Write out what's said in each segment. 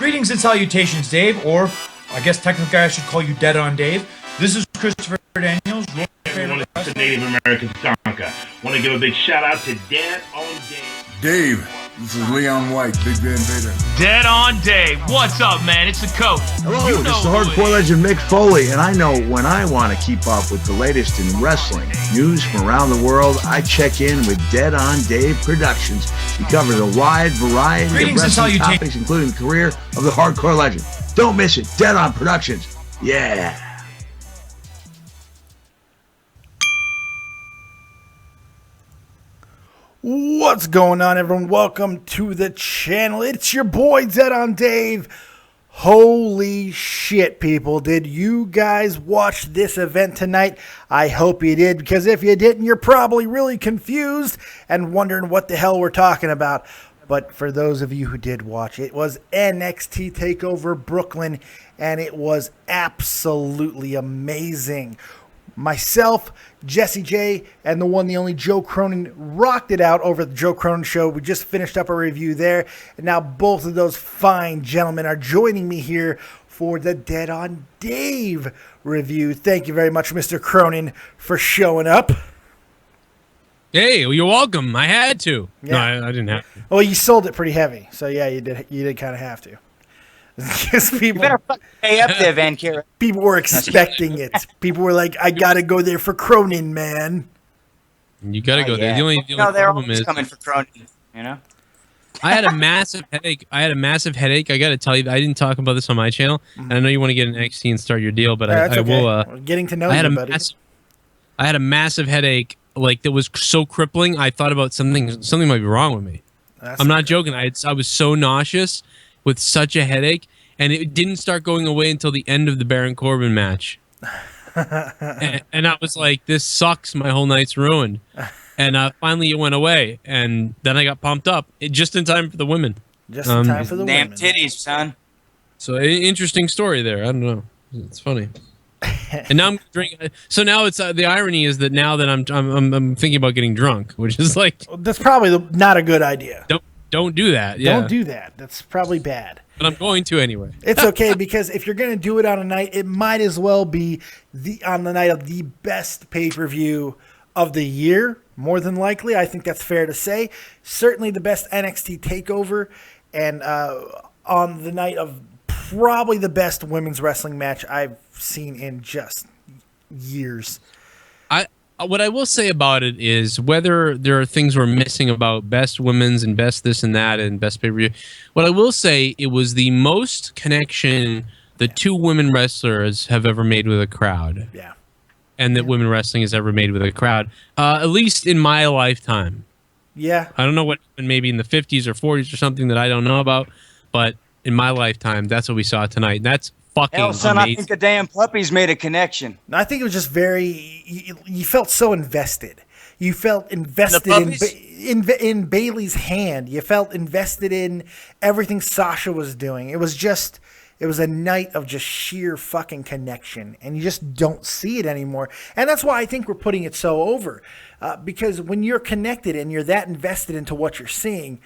Greetings and salutations, Dave, or I guess technically I should call you Dead on Dave. This is Christopher Daniels. Everyone, it's the Native American Tonka. Want to give a big shout out to Dead on Dave. Dave, this is Leon White, Big Van Vader. Dead on Dave. What's up, man? It's the coach. Hello, this is the hardcore legend Mick Foley, and I know when I want to keep up with the latest in wrestling news from around the world, I check in with Dead on Dave Productions. He covers a wide variety of wrestling topics, including the career of the hardcore legend. Don't miss it. Dead on Productions. Yeah. What's going on, everyone? Welcome to the channel. It's your boy, Dead on Dave. Holy shit, people. Did you guys watch this event tonight? I hope you did, because if you didn't, you're probably really confused and wondering what the hell we're talking about. But for those of you who did watch, it was NXT Takeover Brooklyn, and it was absolutely amazing. Myself, Jesse J, and the one, the only Joe Cronin rocked it out over the Joe Cronin Show. We just finished up a review there, and now both of those fine gentlemen are joining me here for the Dead on Dave review. Thank you very much, Mr. Cronin, for showing up. Hey, well, you're welcome. I had to. Yeah. No, I didn't have to. Well, you sold it pretty heavy, so yeah, you did kind of have to. Because people, you better fucking pay up there, Vancura. People were expecting it. People were like, I gotta go there for Cronin, man. You gotta go there. The only they're problem is coming for Cronin, you know? I had a massive headache. I gotta tell you, I didn't talk about this on my channel. And I know you want to get an NXT and start your deal, but I will. We're getting to know you, buddy. I had a massive headache, like that was so crippling. I thought about something might be wrong with me. I'm not joking. I was so nauseous with such a headache, and it didn't start going away until the end of the Baron Corbin match. and I was like, this sucks. My whole night's ruined. And finally it went away, and then I got pumped up just in time for the women. Just in time for the damn women. titties, son. So interesting story there. I don't know. It's funny. And now I'm drinking. So now it's the irony is that now that I'm thinking about getting drunk, which is like that's probably not a good idea. Don't do that. Yeah. Don't do that. That's probably bad. But I'm going to anyway. It's okay, because if you're going to do it on a night, it might as well be on the night of the best pay-per-view of the year, more than likely. I think that's fair to say. Certainly the best NXT Takeover, and on the night of probably the best women's wrestling match I've seen in just years. What I will say about it is whether there are things we're missing about best women's and best this and that and best pay-per-view. What I will say, it was the most connection the two women wrestlers have ever made with a crowd. Yeah. And that women wrestling has ever made with a crowd, at least in my lifetime. Yeah. I don't know what happened maybe in the 50s or 40s or something that I don't know about, but in my lifetime, that's what we saw tonight. And that's fucking hell, son, amazing. I think the damn puppies made a connection. I think it was just very. You felt so invested. You felt invested in Bayley's hand. You felt invested in everything Sasha was doing. It was a night of just sheer fucking connection, and you just don't see it anymore. And that's why I think we're putting it so over, because when you're connected and you're that invested into what you're seeing,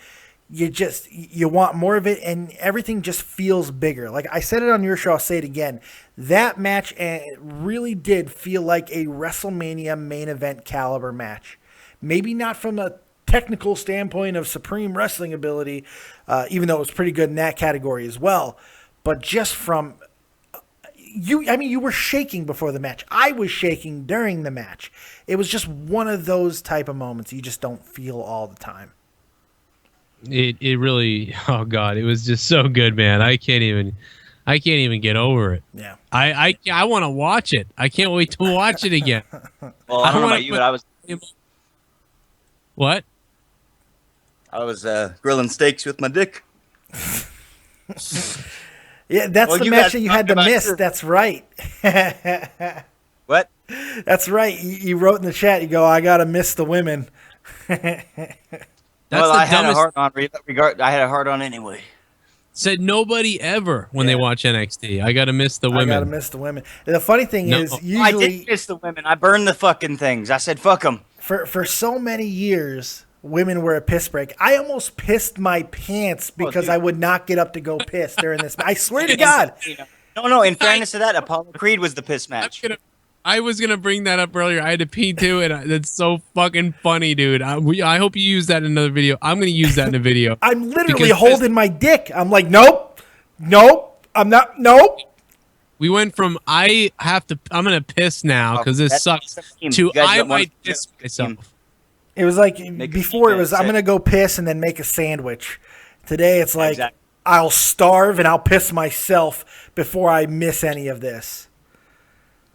you want more of it, and everything just feels bigger. Like I said it on your show, I'll say it again. That match really did feel like a WrestleMania main event caliber match. Maybe not from a technical standpoint of supreme wrestling ability, even though it was pretty good in that category as well. But just from you were shaking before the match. I was shaking during the match. It was just one of those type of moments you just don't feel all the time. It really, oh God, it was just so good, man. I can't even get over it. Yeah. I want to watch it. I can't wait to watch it again. Well, I don't know about you, but I was. What? I was grilling steaks with my dick. Yeah, that's the match that you had to miss. That's right. What? That's right. You wrote in the chat, you go, I got to miss the women. Well, I had a hard on. I had a hard on anyway. Said nobody ever when they watch NXT. I got to miss the women. I got to miss the women. The funny thing is, usually I did miss the women. I burned the fucking things. I said, fuck them. For so many years, women were a piss break. I almost pissed my pants because I would not get up to go piss during this. I swear to God. No. In fairness to that, Apollo Creed was the piss match. I was gonna bring that up earlier. I had to pee too, and that's so fucking funny, dude. I hope you use that in another video. I'm gonna use that in a video. I'm literally holding my dick. I'm like, nope, I'm not, nope. We went from I'm gonna piss now because this sucks to I might piss myself. It was like before it was I'm gonna go piss and then make a sandwich. Today it's like I'll starve and I'll piss myself before I miss any of this.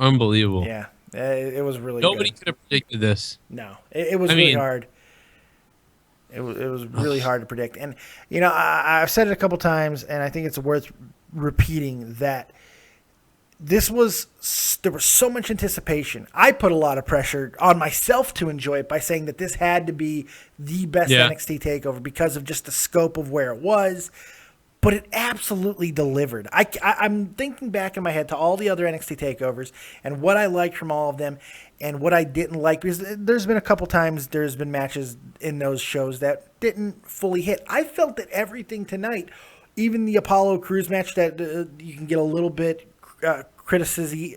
Unbelievable. Yeah, it was really Nobody good. could have predicted this. No, it was really hard. It was really hard to predict. And, you know, I've said it a couple times, and I think it's worth repeating that there was so much anticipation. I put a lot of pressure on myself to enjoy it by saying that this had to be the best NXT TakeOver because of just the scope of where it was. But it absolutely delivered. I'm thinking back in my head to all the other NXT takeovers and what I liked from all of them and what I didn't like. Because there's been a couple times there's been matches in those shows that didn't fully hit. I felt that everything tonight, even the Apollo Crews match that you can get a little bit critiquing,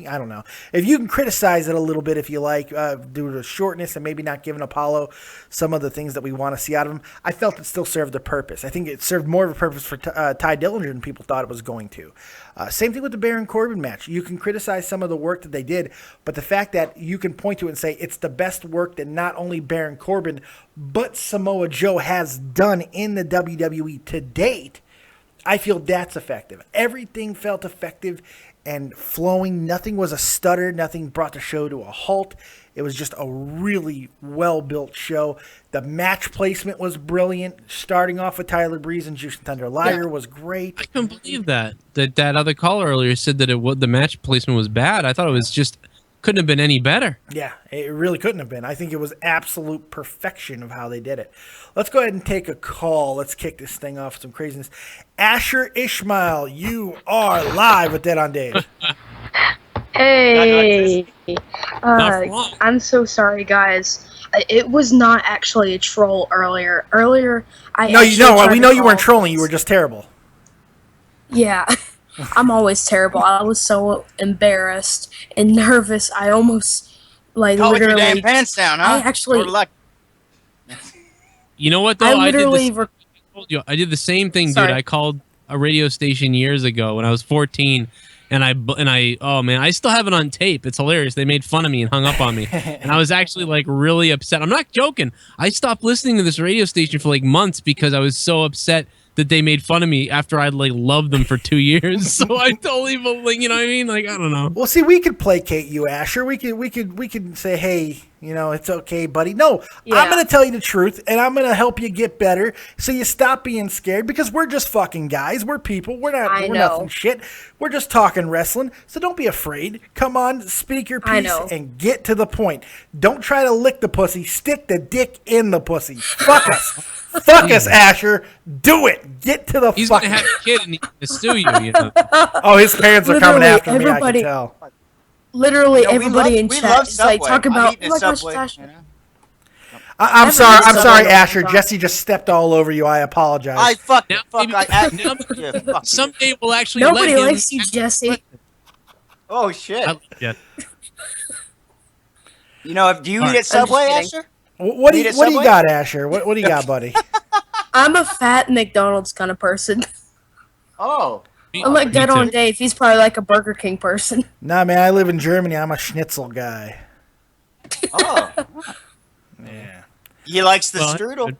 I don't know. If you can criticize it a little bit if you like, due to shortness and maybe not giving Apollo some of the things that we want to see out of him, I felt it still served a purpose. I think it served more of a purpose for Ty Dillinger than people thought it was going to. Same thing with the Baron Corbin match. You can criticize some of the work that they did, but the fact that you can point to it and say it's the best work that not only Baron Corbin, but Samoa Joe has done in the WWE to date, I feel that's effective. Everything felt effective and flowing. Nothing was a stutter. Nothing brought the show to a halt. It was just a really well-built show. The match placement was brilliant. Starting off with Tyler Breeze and Jushin Thunder Liger was great. I couldn't believe that other caller earlier said that the match placement was bad. I thought it was just couldn't have been any better. Yeah, it really couldn't have been. I think it was absolute perfection of how they did it. Let's go ahead and take a call. Let's kick this thing off with some craziness. Asher Ishmael, you are live with Dead on Dave. Hey, I'm so sorry, guys. It was not actually a troll earlier. We know you weren't trolling. You were just terrible. Yeah, I'm always terrible. I was so embarrassed and nervous. I almost Call literally. with your damn pants down, huh? I actually. You know what though? I did the same thing, Sorry. dude. I called a radio station years ago when I was 14, and I oh man, I still have it on tape. It's hilarious. They made fun of me and hung up on me, and I was actually like really upset. I'm not joking. I stopped listening to this radio station for like months because I was so upset that they made fun of me after I'd like loved them for 2 years. So I totally, you know what I mean? Like, I don't know. Well, see, we could placate you, Asher. We could say, hey, you know, it's okay, buddy. No, Yeah. I'm going to tell you the truth, and I'm going to help you get better so you stop being scared because we're just fucking guys. We're people. We're nothing shit. We're just talking wrestling, so don't be afraid. Come on, speak your piece and get to the point. Don't try to lick the pussy. Stick the dick in the pussy. Fuck us. Fuck us, Asher. Do it. Get to the He's fucking... going to have a kid and he's going to sue you, know? Oh, his parents are coming after me, I can tell. Literally, everybody in chat is like, talk about, oh my gosh, Asher. I'm sorry, Asher. Jesse just stepped all over you. I apologize. Someday we'll actually Nobody let him likes you, Jesse. Oh, shit. Yeah. You know, do you eat at Subway, Asher? What do you got, Asher? What do you got, buddy? I'm a fat McDonald's kind of person. Oh. Unlike Dead on Dave, he's probably like a Burger King person. Nah, man, I live in Germany. I'm a schnitzel guy. Oh. Yeah. He likes the strudel.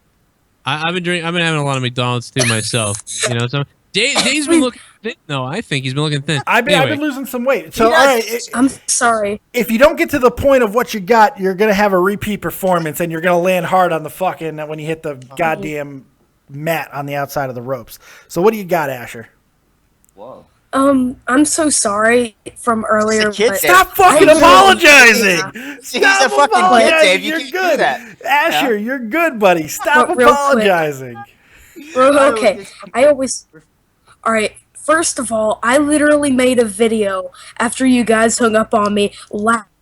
I've been having a lot of McDonald's too myself. You know, so Dave's been looking thin. No, I think he's been looking thin. I've been losing some weight. So, all right. I'm sorry. If you don't get to the point of what you got, you're gonna have a repeat performance, and you're gonna land hard on the fucking when you hit the goddamn mat on the outside of the ropes. So, what do you got, Asher? Whoa. I'm so sorry from earlier. But Stop fucking apologizing. He's a fucking kid, Dave. You You're can't good. do that. Asher, you're good, buddy. Stop But real quick. apologizing. Okay, all right, first of all, I literally made a video after you guys hung up on me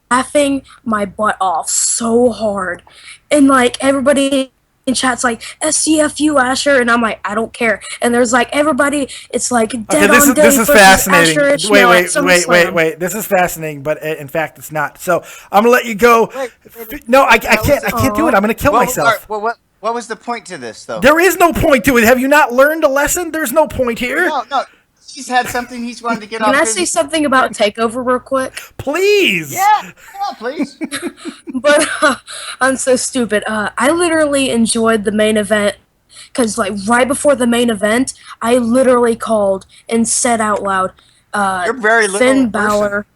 laughing my butt off so hard, and like everybody in chat's like SCFU Asher, and I'm like, I don't care. And there's like everybody, it's like dead on Dave this is versus fascinating. Asher and Ishmael at SummerSlam. Wait. This is fascinating, but in fact, it's not. So I'm gonna let you go. No, I can't do it. I'm gonna kill myself. What was the point to this, though? There is no point to it. Have you not learned a lesson? There's no point here. No. He's had something he's wanted to get off. Can I say something about Takeover real quick? Please. Yeah, please. But I'm so stupid. I literally enjoyed the main event because, like, right before the main event, I literally called and said out loud, You're very little Finn Balor.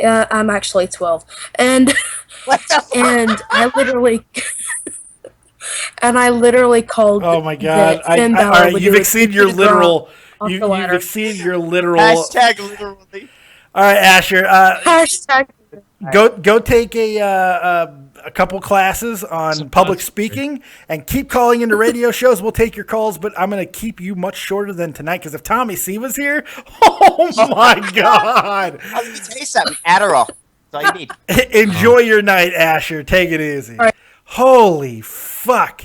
I'm actually 12, and I literally called. Oh my God! Finn Balor all right, you've exceeded your literal. You've exceeded your literal. Hashtag literally. All right, Asher. Hashtag. Go take a couple classes on public speaking and keep calling into radio shows. We'll take your calls, but I'm going to keep you much shorter than tonight because if Tommy C was here, oh my God. Let me tell you something. Adderall. That's all you need. Enjoy your night, Asher. Take it easy. All right. Holy fuck.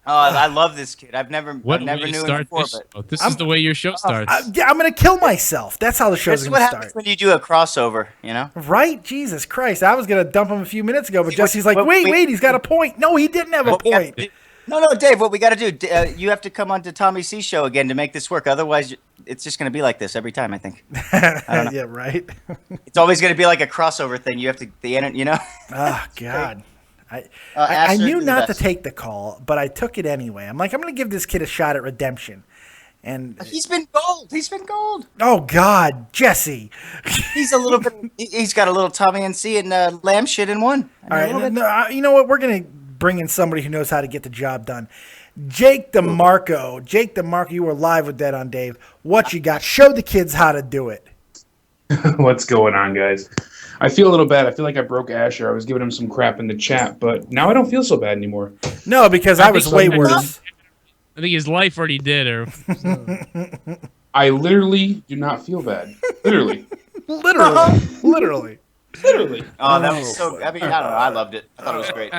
Oh, I love this kid. I've never What knew him before, but this is the way your show starts. I'm going to kill myself. That's how the show's this is going what to happens start. when you do a crossover, you know? Right? Jesus Christ. I was going to dump him a few minutes ago, but See, Jesse's like, wait, he's got a point. No, he didn't have a point. No, Dave, what we got to do, you have to come on to Tommy C's show again to make this work. Otherwise, it's just going to be like this every time, I think. I don't know. Yeah, right? It's always going to be like a crossover thing. You have to, you know? Oh, God. I Asher, knew you're the not to best. take the call, but I took it anyway. I'm like, I'm going to give this kid a shot at redemption. And He's been gold. oh, God, Jesse. He's a little bit, he's got a little Tommy and C and lamb shit in one. All right, you know what? We're going to bring in somebody who knows how to get the job done. Jake DeMarco. Jake DeMarco, you were live with Dead on Dave. What you got? Show the kids how to do it. What's going on, guys? I feel a little bad. I feel like I broke Asher. I was giving him some crap in the chat, but now I don't feel so bad anymore. No, because I was way worse. I think his life already did her. I literally do not feel bad. Literally. Literally. Oh, that was so, I mean, I don't know. I loved it. I thought it was great.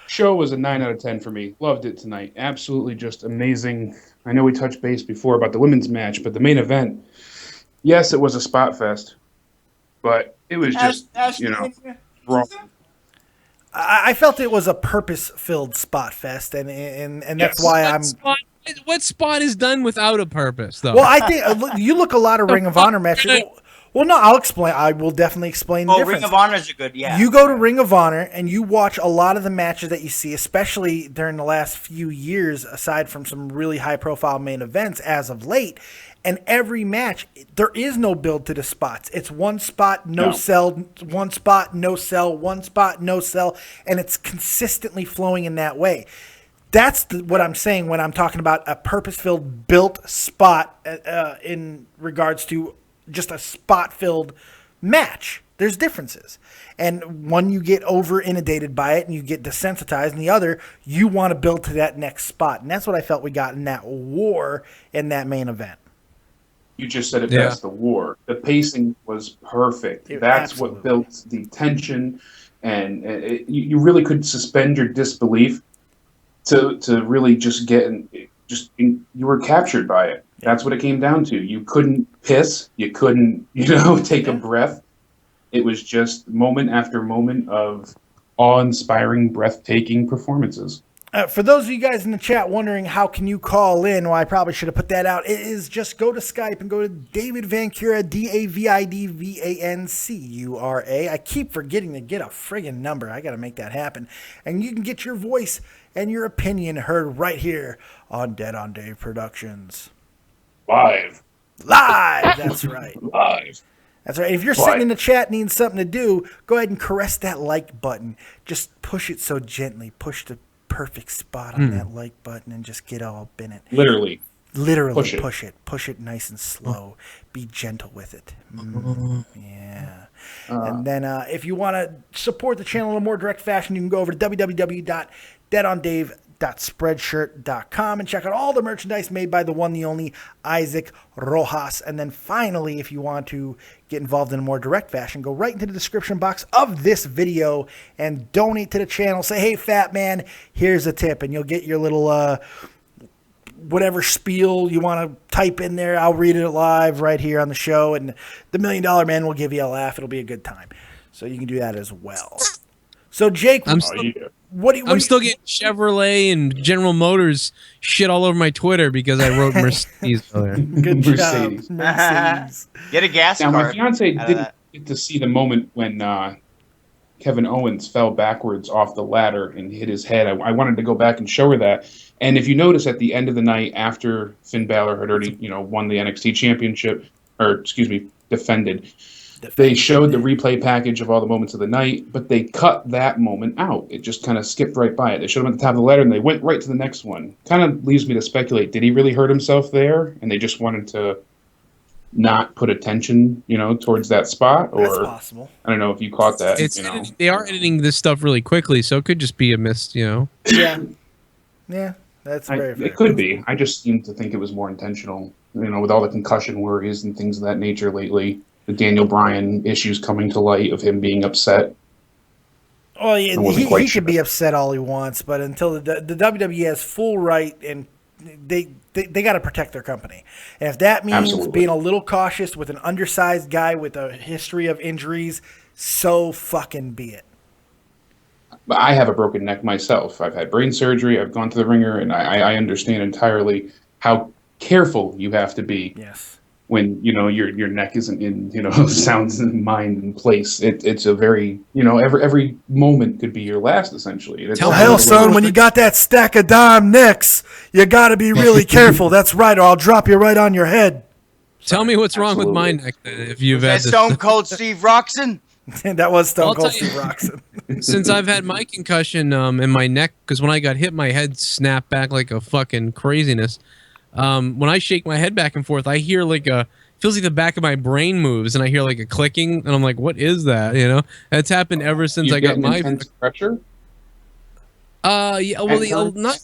Show was a 9 out of 10 for me. Loved it tonight. Absolutely just amazing. I know we touched base before about the women's match, but the main event, yes, it was a spot fest, but it was just, wrong. I felt it was a purpose-filled spot fest, and that's why What spot is done without a purpose, though? Well, I think you look a lot of Ring of Honor matches. Well, no, I'll explain. I will definitely explain the difference. Ring of Honors are good, yeah. You go to Ring of Honor and you watch a lot of the matches that you see, especially during the last few years, aside from some really high-profile main events as of late. And every match, there is no build to the spots. It's one spot, no sell, one spot, no sell, one spot, no sell, and it's consistently flowing in that way. That's what I'm saying when I'm talking about a purpose-filled, built spot in regards to just a spot-filled match. There's differences. And one, you get over-inundated by it and you get desensitized, and the other, you want to build to that next spot. And that's what I felt we got in that war in that main event. You just said it best, the war. The pacing was perfect. That's what built the tension, and you really could suspend your disbelief to really just you were captured by it. That's what it came down to. You couldn't piss. You couldn't, take a breath. It was just moment after moment of awe-inspiring, breathtaking performances. For those of you guys in the chat wondering how can you call in, well, I probably should have put that out. It is just go to Skype and go to David Vancura, DavidVancura. I keep forgetting to get a friggin' number. I got to make that happen. And you can get your voice and your opinion heard right here on Dead on Dave Productions. Live. That's right. Live. That's right. If you're sitting in the chat needing something to do, go ahead and caress that like button. Just push it so gently. Push the perfect spot on that like button and just get all up in it. Literally push it nice and slow. Be gentle with it. Yeah. And then if you want to support the channel in a more direct fashion, you can go over to www.deadondave.com merch.spreadshirt.com and check out all the merchandise made by the one, the only Isaac Rojas. And then finally, if you want to get involved in a more direct fashion, go right into the description box of this video and donate to the channel. Say, hey, fat man, here's a tip, and you'll get your little whatever spiel you want to type in there. I'll read it live right here on the show, and the $1 Million Man will give you a laugh. It'll be a good time. So you can do that as well. So Jake, I'm still getting Chevrolet and General Motors shit all over my Twitter because I wrote Mercedes earlier. Good job, Mercedes. Get a gas now, card. my fiance didn't get to see the moment when Kevin Owens fell backwards off the ladder and hit his head. I wanted to go back and show her that. And if you notice, at the end of the night, after Finn Balor had already, won the NXT championship, defended. They showed the replay package of all the moments of the night, but they cut that moment out. It just kind of skipped right by it. They showed him at the top of the ladder, and they went right to the next one. Kind of leaves me to speculate, did he really hurt himself there? And they just wanted to not put attention, towards that spot? Or, that's possible. I don't know if you caught that. They are editing this stuff really quickly, so it could just be a miss, Yeah. Yeah, that's very fair. It could be. I just seem to think it was more intentional, with all the concussion worries and things of that nature lately. The Daniel Bryan issues coming to light of him being upset. Well, yeah, he should be upset all he wants, but until the WWE has full right, and they got to protect their company. And if that means being a little cautious with an undersized guy with a history of injuries, so fucking be it. But I have a broken neck myself. I've had brain surgery. I've gone to the ringer, and I understand entirely how careful you have to be. Yes. When your neck isn't in sounds and mind and place. It's a very every moment could be your last essentially. Well, hell, son, when you got that stack of dime necks, you got to be really careful. That's right, or I'll drop you right on your head. Tell me what's wrong with my neck if you've had this. Stone Cold Steve Roxon. That was Stone Cold Steve Roxon. Since I've had my concussion in my neck, because when I got hit, my head snapped back like a fucking craziness. When I shake my head back and forth, I hear feels like the back of my brain moves, and I hear like a clicking, and I'm like, "What is that?" That's happened ever since I got my intense pressure. Yeah, well,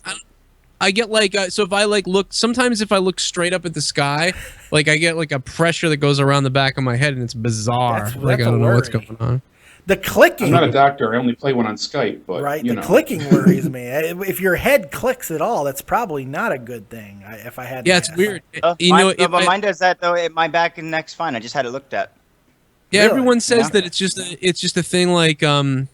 I get so if I look, sometimes if I look straight up at the sky, I get a pressure that goes around the back of my head, and it's bizarre. I don't know what's going on. The clicking. I'm not a doctor. I only play one on Skype, but the clicking worries me. If your head clicks at all, that's probably not a good thing. If I had, it's weird. But mine does that though. My back and neck's fine. I just had it looked at. Yeah, really? Everyone says that it's just a thing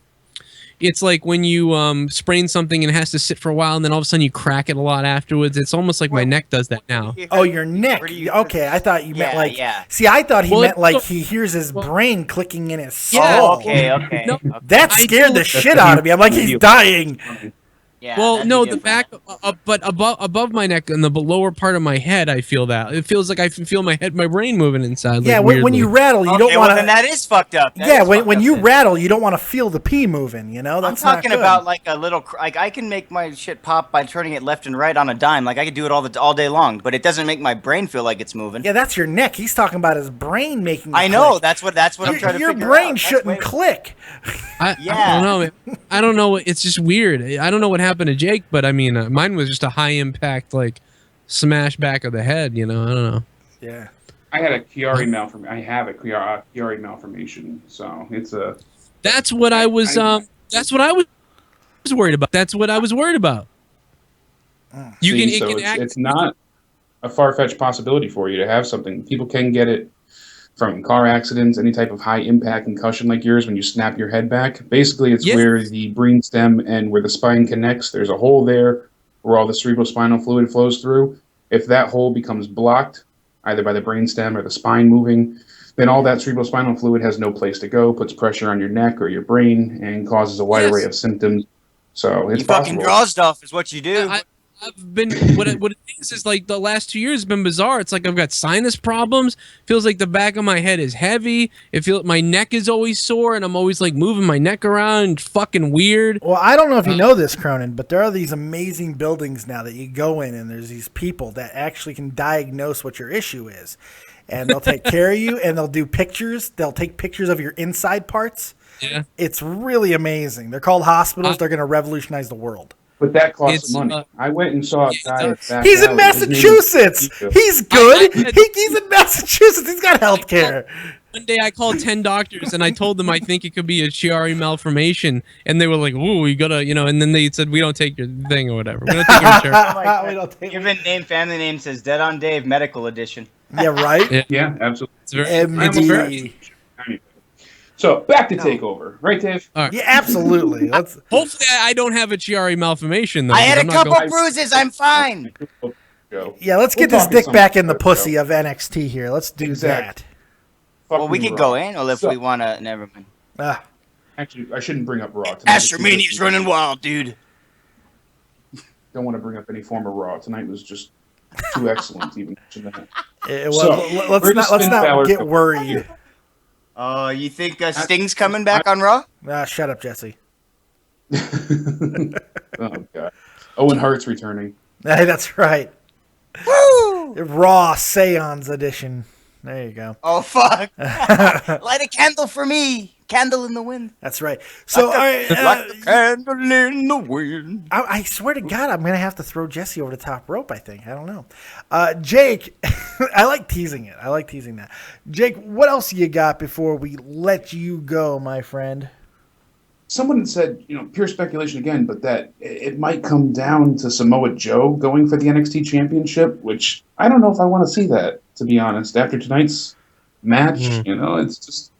it's like when you sprain something and it has to sit for a while, and then all of a sudden you crack it a lot afterwards. It's almost like my neck does that now. Oh, your neck. Okay, I thought you meant See, I thought he meant he hears his brain clicking in his skull. Yeah, okay. No, that scared the shit out of me. I'm like, he's dying. Yeah, well, no, the back, but above my neck and the lower part of my head, I feel that. It feels like I can feel my brain moving inside. Yeah, when you rattle, you don't want to. Then that is fucked up. When you rattle, you don't want to feel the pee moving. That's I'm talking about a little. I can make my shit pop by turning it left and right on a dime. I could do it all day long, but it doesn't make my brain feel like it's moving. Yeah, that's your neck. He's talking about his brain making. I know. That's what I'm trying to figure out. Your brain shouldn't click. I don't know. I don't know. It's just weird. I don't know what happened to Jake, but I mean, mine was just a high impact, smash back of the head. I don't know. Yeah. I had a Chiari malformation. I have a Chiari malformation, so it's a. That's what I was. That's what I was worried about. That's what I was worried about. It's not a far-fetched possibility for you to have something. People can get it from car accidents, any type of high-impact concussion like yours when you snap your head back. Basically, it's where the brainstem and where the spine connects. There's a hole there where all the cerebrospinal fluid flows through. If that hole becomes blocked, either by the brainstem or the spine moving, then all that cerebrospinal fluid has no place to go, puts pressure on your neck or your brain, and causes a wide array of symptoms. So it's possible. You fucking draw stuff is what you do. I've been what it is the last 2 years have been bizarre. It's like I've got sinus problems. Feels like the back of my head is heavy. My neck is always sore, and I'm always moving my neck around. Fucking weird. Well, I don't know if you know this, Cronin, but there are these amazing buildings now that you go in, and there's these people that actually can diagnose what your issue is, and they'll take care of you, and they'll do pictures. They'll take pictures of your inside parts. Yeah, it's really amazing. They're called hospitals. They're going to revolutionize the world. But that costs money. I went and saw a guy. He's in Massachusetts. He's good. He's in Massachusetts. He's got health care. One day I called 10 doctors and I told them I think it could be a Chiari malformation, and they were like, "Ooh, you gotta, and then they said we don't take your thing or whatever. We don't take your insurance." We don't take Given name, family name says Dead on Dave Medical Edition. Yeah, right. Yeah, absolutely. It's very. So back to Takeover, right, Dave? Right. Yeah, absolutely. Hopefully, I don't have a Chiari malformation though. I had a couple bruises. I'm fine. Yeah, let's get this dick back in the pussy of NXT here. Let's do that. Well, we could go in, or if we want to. Never mind. Actually, I shouldn't bring up Raw tonight. Asher Mania's running wild, dude. Don't want to bring up any former Raw. Tonight was just too excellent to even mention that. Let's not get worried. Oh, you think Sting's coming back on Raw? Shut up, Jesse. Oh, God. Owen Hart's returning. Hey, that's right. Woo! Raw Seance edition. There you go. Oh, fuck. Light a candle for me. Candle in the wind. That's right. So, like a candle in the wind. I swear to God, I'm going to have to throw Jesse over the top rope, I think. I don't know. Jake, I like teasing it. I like teasing that. Jake, what else you got before we let you go, my friend? Someone said, pure speculation again, but that it might come down to Samoa Joe going for the NXT Championship, which I don't know if I want to see that, to be honest. After tonight's match, it's just...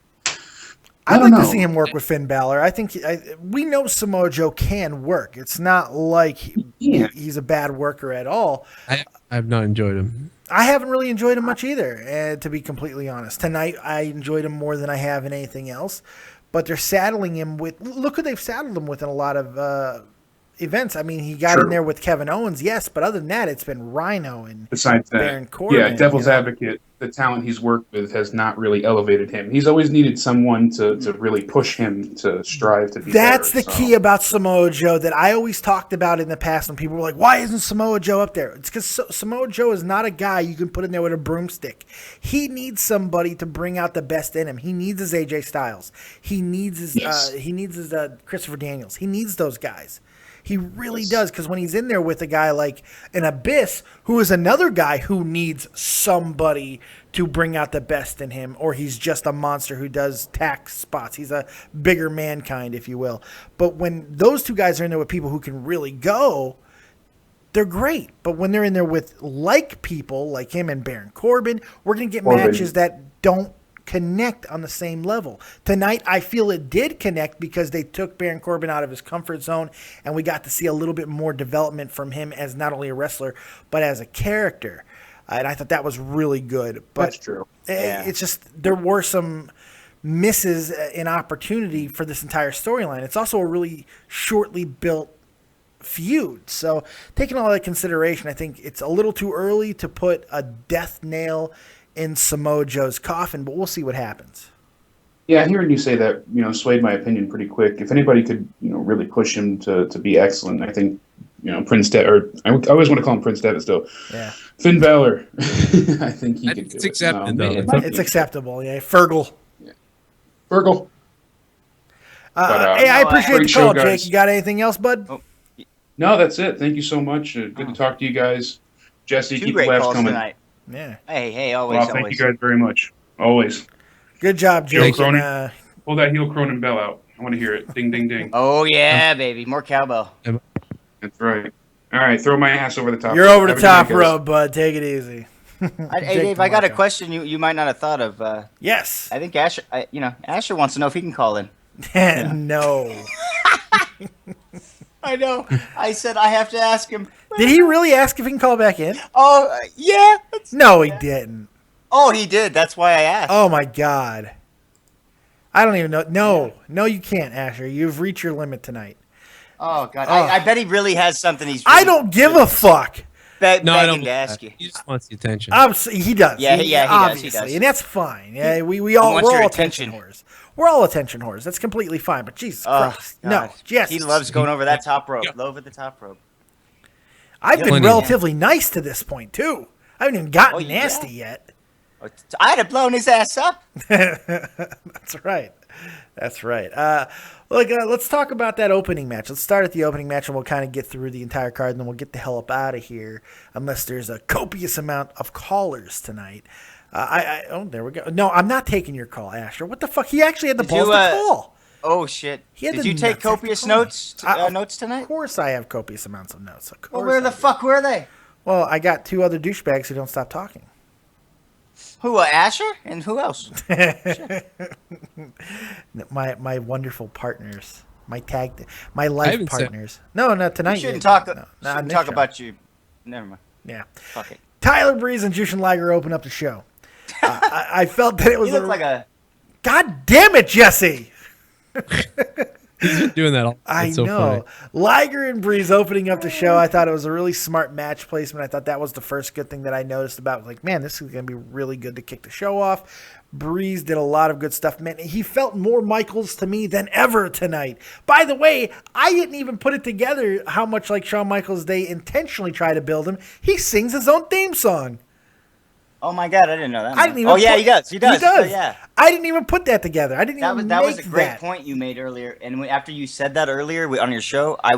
I'd like to see him work with Finn Balor. I think we know Samoa Joe can work. It's not like he's a bad worker at all. I have not enjoyed him. I haven't really enjoyed him much either, to be completely honest. Tonight, I enjoyed him more than I have in anything else. But they're saddling him with... Look who they've saddled him with in a lot of events. I mean, he got in there with Kevin Owens, yes, but other than that, it's been Rhino and besides that, Baron Corbin. Yeah, Devil's Advocate, the talent he's worked with has not really elevated him. He's always needed someone to really push him to strive to be That's better, the key about Samoa Joe that I always talked about in the past when people were like, why isn't Samoa Joe up there? It's because Samoa Joe is not a guy you can put in there with a broomstick. He needs somebody to bring out the best in him. He needs his AJ Styles. He needs his Christopher Daniels. He needs those guys. He really does, because when he's in there with a guy like an Abyss, who is another guy who needs somebody to bring out the best in him, or he's just a monster who does tack spots. He's a bigger mankind, if you will. But when those two guys are in there with people who can really go, they're great. But when they're in there with people like him and Baron Corbin, we're going to get matches that don't connect on the same level. Tonight, I feel it did connect because they took Baron Corbin out of his comfort zone, and we got to see a little bit more development from him as not only a wrestler, but as a character. And I thought that was really good. But that's true. It's just there were some misses in opportunity for this entire storyline. It's also a really shortly built feud. So taking all that consideration, I think it's a little too early to put a death nail in Samoa Joe's coffin, but we'll see what happens. Yeah, hearing you say that, swayed my opinion pretty quick. If anybody could, really push him to be excellent, I think, Prince Devitt, or I always want to call him Prince Devitt still. Yeah. Finn Balor, I think he could do it. It's accepted, though. It's acceptable, yeah. Fergal. Yeah. Fergal. Hey, I appreciate the call, guys. Jake. You got anything else, bud? Oh. No, that's it. Thank you so much. Good to talk to you guys. Jesse, keep the laughs coming. Tonight. Yeah. Hey, always. Well, thank you guys very much. Always. Good job, Jake. Pull that heel Cronin bell out. I want to hear it. Ding, ding, ding. Oh, yeah, baby. More cowbell. That's right. All right, throw my ass over the top. You're over the top rope, bud. Take it easy. Hey, Dave, I got a question you might not have thought of. Yes. I think Asher, Asher wants to know if he can call in. No. I know. I said I have to ask him. Did he really ask if he can call back in? Oh, yeah. No, he didn't. Oh, he did. That's why I asked. Oh, my God. I don't even know. No, you can't, Asher. You've reached your limit tonight. Oh, God. I bet he really has something he's... I don't give a fuck. I don't to ask you. He just wants the attention. He does. Yeah, he obviously, does. And that's fine. Yeah, we're all attention whores. We're all attention whores. That's completely fine. But Jesus Christ, no. Yes, he loves going over that top rope. Over the top rope. I've been relatively nice to this point too. I haven't even gotten nasty yet. I'd have blown his ass up. That's right. That's right. Let's talk about that opening match. Let's start at the opening match, and we'll kind of get through the entire card, and then we'll get the hell up out of here, unless there's a copious amount of callers tonight. There we go. No, I'm not taking your call, Asher. What the fuck? He actually had the balls to call. Oh shit! Did you take copious notes tonight? Of course, I have copious amounts of notes. Of course. Well, where the fuck were they? Well, I got 2 other douchebags who don't stop talking. Who? Asher and who else? my wonderful partners, my life partners. No, not tonight. You shouldn't talk. Shouldn't talk about you. Never mind. Yeah. Fuck it. Tyler Breeze and Jushin Liger open up the show. I felt that it was. You look like a. God damn it, Jesse! He's been doing that all. I know. Funny. Liger and Breeze opening up the show. I thought it was a really smart match placement. I thought that was the first good thing that I noticed about. Like, man, this is going to be really good to kick the show off. Breeze did a lot of good stuff. Man, he felt more Michaels to me than ever tonight. By the way, I didn't even put it together how much like Shawn Michaels they intentionally try to build him. He sings his own theme song. Oh my god, I didn't know that. He does. He does. Yeah. I didn't even put that together. I didn't even. That was a great point you made earlier. And after you said that earlier on your show, I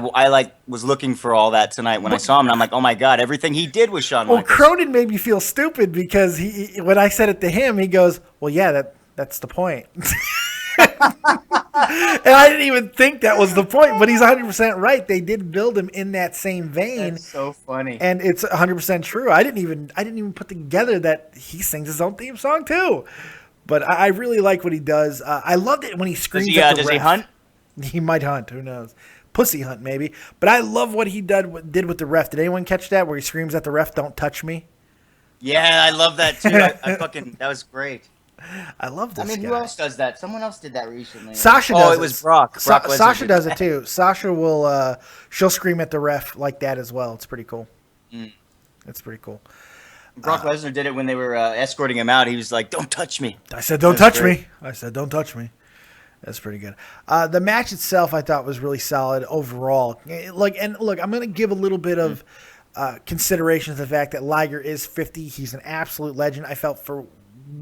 was looking for all that tonight when I saw him, and I'm like, oh my god, everything he did was Shawn Michaels. Well, Cronin made me feel stupid because when I said it to him, he goes, "Well, yeah, that's the point." And I didn't even think that was the point, but he's 100% right. They did build him in that same vein. That's so funny. And it's 100% true. I didn't even put together that he sings his own theme song too. But I really like what he does. I loved it when he screams at the ref. Does he hunt? He might hunt. Who knows? Pussy hunt maybe. But I love what he did with the ref. Did anyone catch that where he screams at the ref, "Don't touch me"? Yeah, I love that too. That was great. I love this guy. Who else does that? Someone else did that recently. Sasha does it was Brock. Sasha does it too. Sasha will she'll scream at the ref like that as well. It's pretty cool. It's pretty cool. Brock Lesnar did it when they were escorting him out. He was like, "Don't touch me." I said, "Don't touch me." I said, "Don't touch me." That's pretty good. The match itself, I thought, was really solid overall. Look, I'm going to give a little bit of consideration to the fact that Liger is 50. He's an absolute legend. I felt for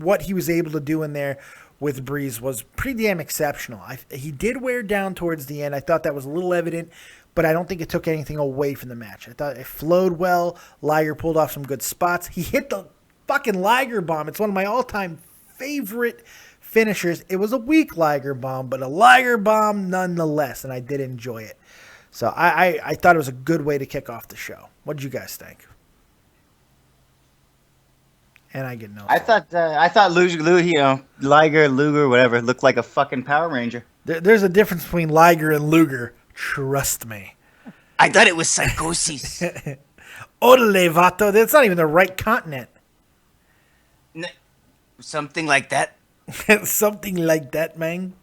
what he was able to do in there with Breeze was pretty damn exceptional. He did wear down towards the end. I thought that was a little evident, but I don't think it took anything away from the match. I thought it flowed well. Liger pulled off some good spots. He hit the fucking Liger bomb. It's one of my all-time favorite finishers. It was a weak Liger bomb, but a Liger bomb nonetheless, and I did enjoy it. So I thought it was a good way to kick off the show. What did you guys think? And I get no. I thought Liger, Luger, whatever, looked like a fucking Power Ranger. There's a difference between Liger and Luger. Trust me. I thought it was Psychosis. Odele Vato. That's not even the right continent. Something like that. Something like that, man.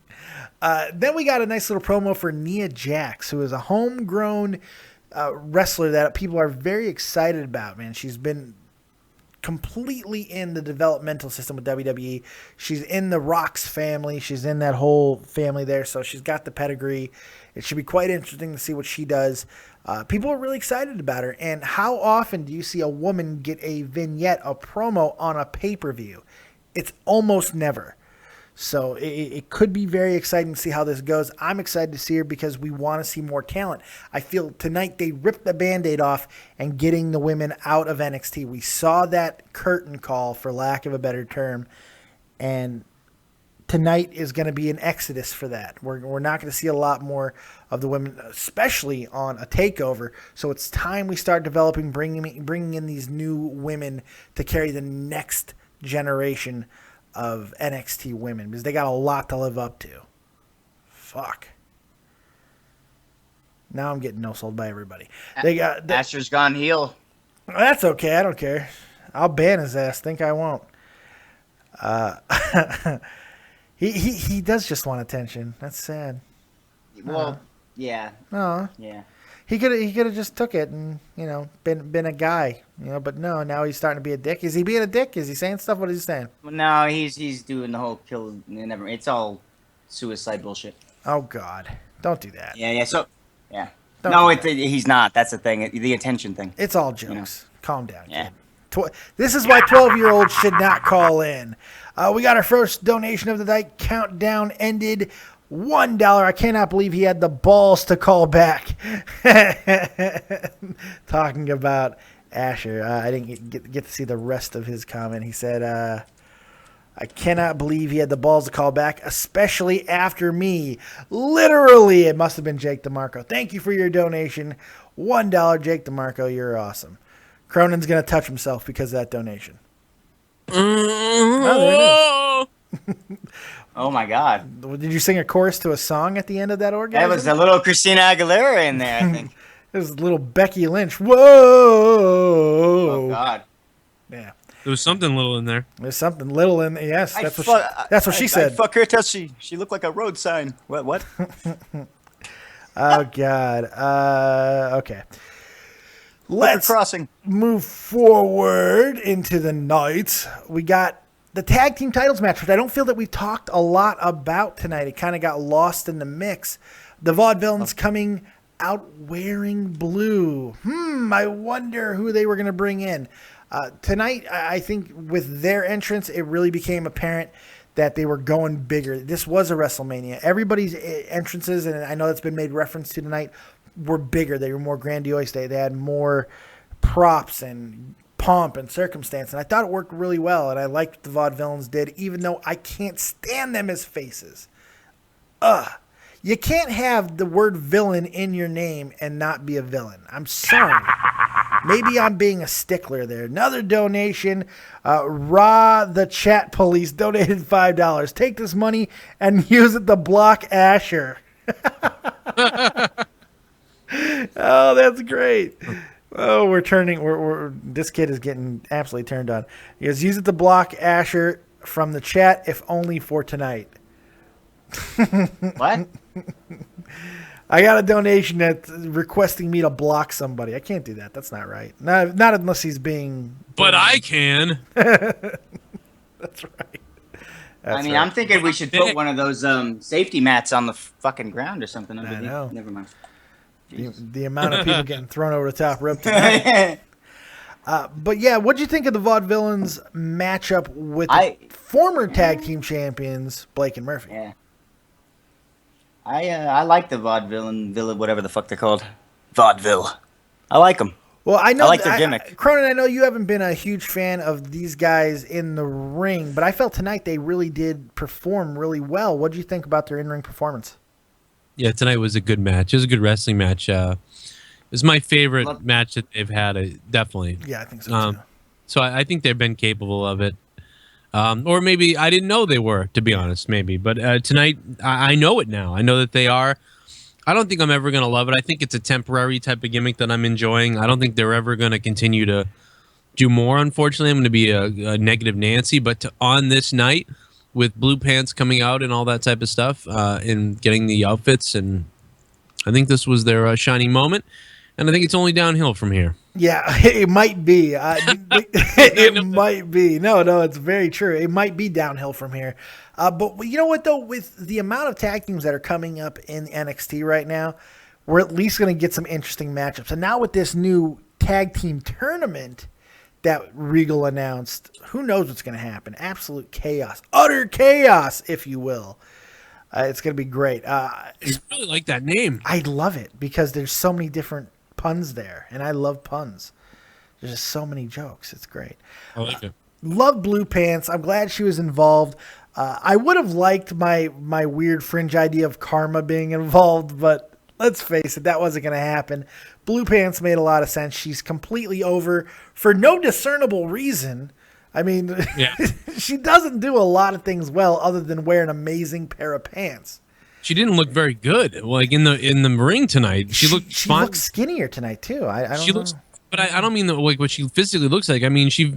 Then we got a nice little promo for Nia Jax, who is a homegrown wrestler that people are very excited about, man. She's been completely in the developmental system with WWE. She's in the Rocks family. She's in that whole family there, so she's got the pedigree. It should be quite interesting to see what she does. People are really excited about her. And how often do you see a woman get a vignette, a promo on a pay-per-view? It's almost never. So it could be very exciting to see how this goes. I'm excited to see her because we want to see more talent. I feel tonight they ripped the Band-Aid off and getting the women out of NXT. We saw that curtain call, for lack of a better term, and tonight is going to be an exodus for that. We're not going to see a lot more of the women, especially on a takeover. So it's time we start developing, bringing in these new women to carry the next generation of NXT women, because they got a lot to live up to. Fuck. Now I'm getting no-sold by everybody. Asher's gone heel. That's okay. I don't care. I'll ban his ass. Think I won't. He does just want attention. That's sad. Well, yeah. No. Yeah. He could have just took it and, been a guy, but no, now he's starting to be a dick. Is he being a dick? Is he saying stuff? What is he saying? Well, no, he's doing the whole kill. It's all suicide bullshit. Oh God, don't do that. Yeah. So, yeah. Don't he's not. That's the thing. The attention thing. It's all jokes. Calm down, kid. This is why 12-year-olds should not call in. We got our first donation of the night. Countdown ended. $1. I cannot believe he had the balls to call back. Talking about Asher. I didn't get to see the rest of his comment. He said, I cannot believe he had the balls to call back, especially after me. Literally, it must have been Jake DeMarco. Thank you for your donation. $1, Jake DeMarco. You're awesome. Cronin's going to touch himself because of that donation. Oh, oh my God. Did you sing a chorus to a song at the end of that orgasm? That was a little Christina Aguilera in there, I think. It was a little Becky Lynch. Whoa. Oh, God. Yeah. There was something little in there. There's something little in there. Yes, that's what she said. Fuck her till she looked like a road sign. What? Oh, God. Okay. Let's crossing. Move forward into the night. We got the tag team titles match, which I don't feel that we talked a lot about tonight. It kind of got lost in the mix. The Vaudevillains coming out wearing blue. I wonder who they were going to bring in. Tonight, I think with their entrance, it really became apparent that they were going bigger. This was a WrestleMania. Everybody's entrances, and I know that's been made reference to tonight, were bigger. They were more grandiose. They had more props and pomp and circumstance, and I thought it worked really well, and I liked what the Vaudevillains did, even though I can't stand them as faces. You can't have the word villain in your name and not be a villain. I'm sorry. Maybe I'm being a stickler there. Another donation. Raw the Chat Police donated $5. Take this money and use it to block Asher. Oh, that's great. Oh, this kid is getting absolutely turned on. He goes, use it to block Asher from the chat, if only for tonight. What? I got a donation that's requesting me to block somebody. I can't do that. That's not right. Not unless he's being... But I can. That's right. I'm thinking we should put one of those safety mats on the fucking ground or something. I know. Never mind. The amount of people getting thrown over the top rope tonight. But yeah, what'd you think of the Vaudevillains matchup with former tag team champions Blake and Murphy? Yeah. I like the Vaudevillain, whatever the fuck they're called. Vaudeville. I like them. Well, I know I like their gimmick. Cronin, I know you haven't been a huge fan of these guys in the ring, but I felt tonight they really did perform really well. What did you think about their in-ring performance? Yeah, tonight was a good match. It was a good wrestling match. It was my favorite match that they've had, definitely. Yeah, I think so, too. So I think they've been capable of it. Or maybe I didn't know they were, to be honest, maybe. But tonight, I know it now. I know that they are. I don't think I'm ever going to love it. I think it's a temporary type of gimmick that I'm enjoying. I don't think they're ever going to continue to do more, unfortunately. I'm going to be a negative Nancy. But on this night, with blue pants coming out and all that type of stuff, and getting the outfits, and I think this was their shining moment. And I think it's only downhill from here. Yeah, it might be. It might be. No, it's very true. It might be downhill from here. But you know what, though? With the amount of tag teams that are coming up in NXT right now, we're at least going to get some interesting matchups. And now with this new tag team tournament that Regal announced, who knows what's going to happen? Absolute chaos. Utter chaos, if you will. It's going to be great. I really like that name. I love it because there's so many different puns there, and I love puns. There's just so many jokes. It's great. I like it. Love Blue Pants. I'm glad she was involved. I would have liked my weird fringe idea of Karma being involved, but let's face it, that wasn't going to happen. Blue Pants made a lot of sense. She's completely over for no discernible reason. I mean, yeah. She doesn't do a lot of things well other than wear an amazing pair of pants. She didn't look very good. Like in the ring tonight, she looked fine. She looks skinnier tonight too. I don't know. But I don't mean like what she physically looks like. I mean, she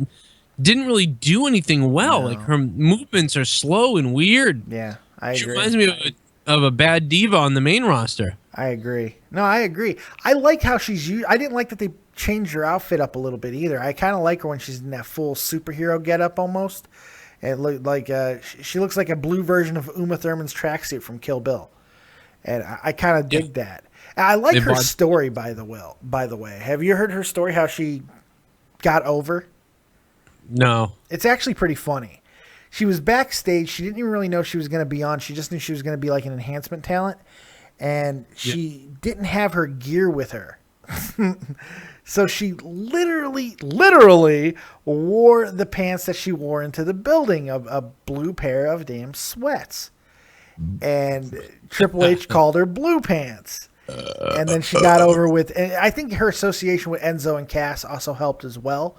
didn't really do anything well. No. Like her movements are slow and weird. Yeah, I agree. She reminds me of a bad diva on the main roster. I agree. No, I agree. I like how she's used. I didn't like that they changed her outfit up a little bit either. I kind of like her when she's in that full superhero getup almost. It looked like she looks like a blue version of Uma Thurman's tracksuit from Kill Bill, and I kind of dig that. And I like her story, by the way. Have you heard her story? How she got over? No. It's actually pretty funny. she was backstage. She didn't even really know she was going to be on. She just knew she was going to be like an enhancement talent. And she didn't have her gear with her. So she literally wore the pants that she wore into the building, a blue pair of damn sweats. And Triple H called her Blue Pants. And then she got over with, and I think her association with Enzo and Cass also helped as well.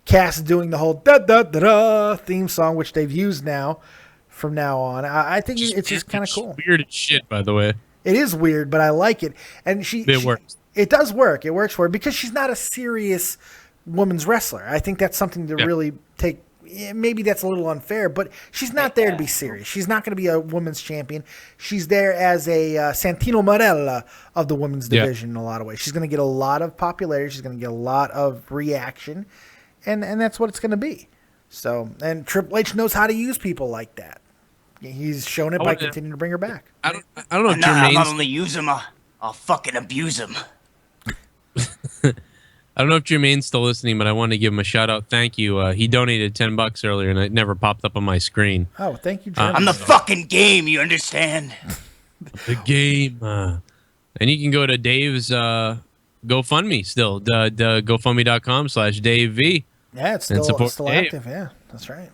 Cass doing the whole da-da-da-da theme song, which they've used now from now on. I think it's just kind of cool. Weird as shit, by the way. It is weird, but I like it. And it works. It does work. It works for her because she's not a serious women's wrestler. I think that's something to really take. Maybe that's a little unfair, but she's not there to be serious. She's not going to be a women's champion. She's there as a Santino Marella of the women's division in a lot of ways. She's going to get a lot of popularity. She's going to get a lot of reaction, and that's what it's going to be. So, and Triple H knows how to use people like that. He's shown it by continuing to bring her back. I don't know if Jermaine's... I'll not only use him, I'll fucking abuse him. I don't know if Jermaine's still listening, but I wanted to give him a shout out. Thank you. He donated $10 earlier, and it never popped up on my screen. Oh, thank you, Jermaine. I'm the fucking game. You understand? The game. And you can go to Dave's GoFundMe still. The GoFundMe.com/DaveV. Yeah, it's still active. Yeah, that's right.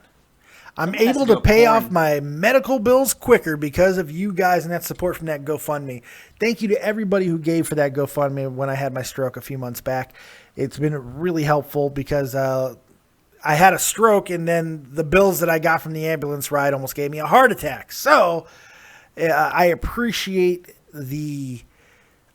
I'm able to pay off my medical bills quicker because of you guys and that support from that GoFundMe. Thank you to everybody who gave for that GoFundMe when I had my stroke a few months back. It's been really helpful because I had a stroke and then the bills that I got from the ambulance ride almost gave me a heart attack. So I appreciate the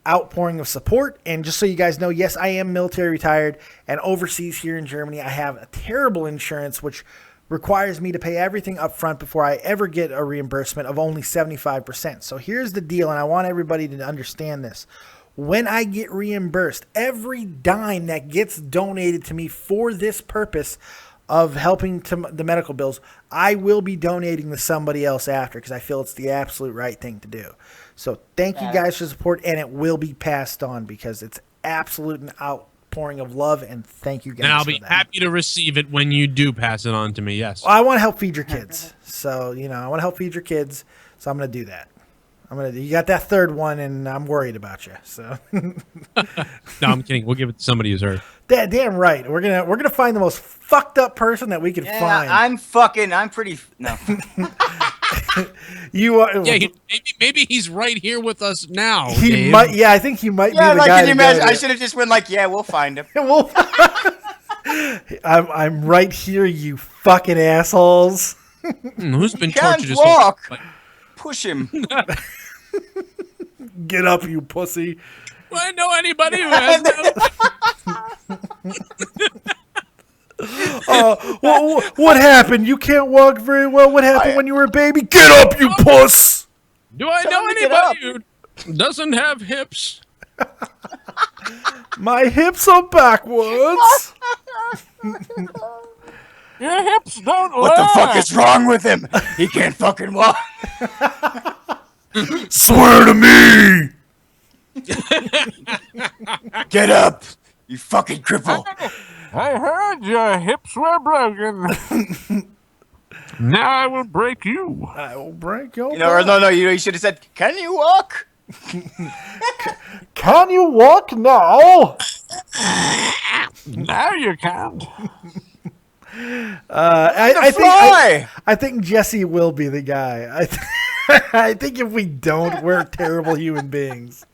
outpouring of support. And just so you guys know, yes, I am military retired and overseas here in Germany. I have a terrible insurance, which requires me to pay everything up front before I ever get a reimbursement of only 75%. So here's the deal, and I want everybody to understand this. When I get reimbursed, every dime that gets donated to me for this purpose of helping to the medical bills, I will be donating to somebody else after because I feel it's the absolute right thing to do. So thank you guys for the support, and it will be passed on because it's absolute and outpouring of love, and thank you guys. And I'll be happy to receive it when you do pass it on to me. Yes. Well, I want to help feed your kids, so I want to help feed your kids, so I'm going to do that. You got that third one, and I'm worried about you. So. No, I'm kidding. We'll give it to somebody who's hurt. Damn right. We're gonna find the most fucked up person that we can find. I'm pretty. No. You are. Yeah, maybe he's right here with us now. He Dave. might. Yeah, I think he might be the like, guy. Can you imagine? I should have just went like, yeah, we'll find him. I'm right here, you fucking assholes. Who's been Can't tortured? walk. Push him. Get up, you pussy. Do I know anybody who has what happened? You can't walk very well. What happened when you were a baby? Get up, you puss. Do I know anybody who doesn't have hips? My hips are backwards. Your hips don't What the fuck is wrong with him? He can't fucking walk. Swear to me! Get up, you fucking cripple. I heard your hips were broken. Now I will break you. I will break your You should have said, can you walk? Can you walk now? Now you can't. I think Jesse will be the guy. I think if we don't, we're terrible human beings.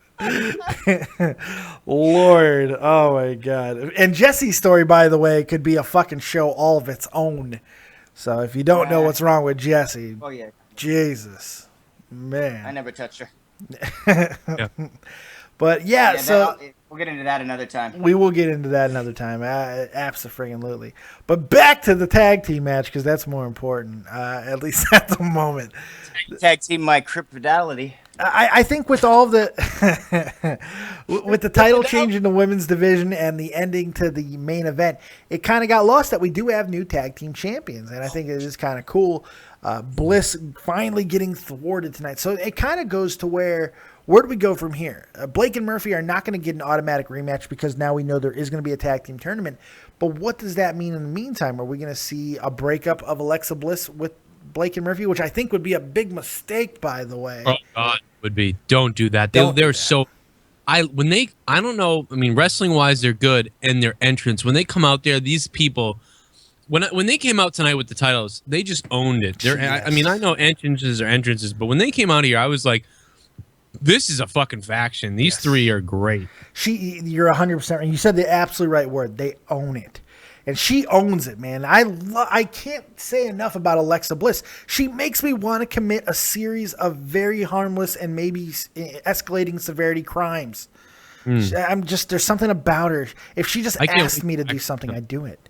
Lord, oh my God. And Jesse's story, by the way, could be a fucking show all of its own. So if you don't know what's wrong with Jesse, Jesus, man. I never touched her. Yeah. But so we'll get into that another time. We will get into that another time. Absolutely. But back to the tag team match because that's more important, at least at the moment. Tag team my cryptidality. I think with all the with the title change in the women's division and the ending to the main event, it kind of got lost that we do have new tag team champions, and I think it is kind of cool. Bliss finally getting thwarted tonight, so it kind of goes to where do we go from here? Blake and Murphy are not going to get an automatic rematch because now we know there is going to be a tag team tournament. But what does that mean in the meantime? Are we going to see a breakup of Alexa Bliss with Blake and Murphy, which I think would be a big mistake, by the way. Oh God, would be. Don't do that. They're so. I don't know. I mean, wrestling wise, they're good, and their entrance when they come out there, these people. When they came out tonight with the titles, they just owned it. I mean, I know entrances are entrances, but when they came out here, I was like, this is a fucking faction. These three are great. You're 100%. And you said the absolute right word. They own it. And she owns it, man. I can't say enough about Alexa Bliss. She makes me want to commit a series of very harmless and maybe escalating severity crimes. There's something about her. If she just asked me to do something, I'd do it.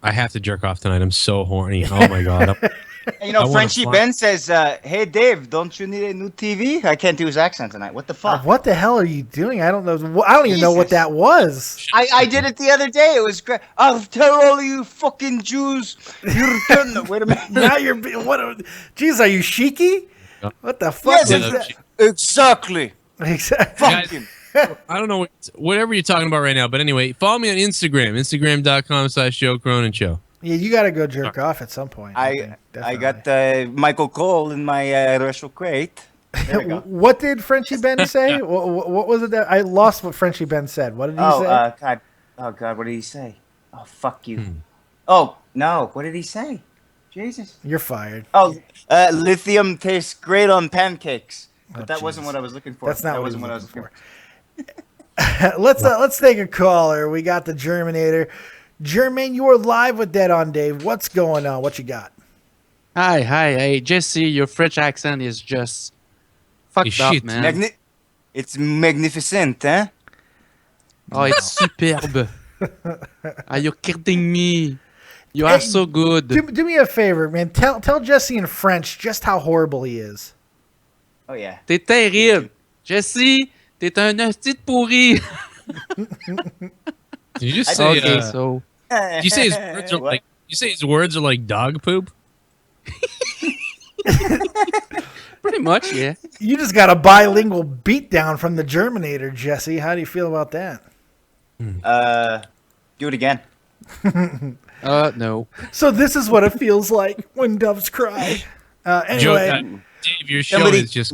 I have to jerk off tonight. I'm so horny. Oh my God. Frenchie Ben says, hey, Dave, don't you need a new TV? I can't do his accent tonight. What the fuck? What the hell are you doing? I don't know. I don't even know what that was. I did it the other day. It was great. I'll tell all you fucking Jews. You return them. Wait a minute. Now you're... Jeez, are you Sheiky? What the fuck is that? Exactly. Exactly. I don't know whatever you're talking about right now, but anyway, follow me on Instagram, instagram.com/Joe Cronin Show. Yeah, you got to go jerk off at some point. I got Michael Cole in my retro crate. There we go. What did Frenchie Ben say? what was it that I lost? What Frenchie Ben said? What did he say? God, what did he say? Oh, fuck you. Oh no, what did he say? Jesus, you're fired. Oh, lithium tastes great on pancakes, but that wasn't what I was looking for. That's not what I was looking for. Let's take a caller. We got the Germinator. Jermaine, you are live with Dead on Dave. What's going on? What you got? Hi. Hey, Jesse, your French accent is just fucked up, man. It's magnificent, eh? Oh, it's superbe. Are you kidding me? You are so good. Do me a favor, man. Tell Jesse in French just how horrible he is. Oh, yeah. T'es terrible. Jesse, t'es un hostie pourri. Did you just say? Did you say his words are like? You say his words are like dog poop? Pretty much, yeah. You just got a bilingual beatdown from the Germinator, Jesse. How do you feel about that? Do it again. No. So this is what it feels like when doves cry. Anyway, Dave, your show is just.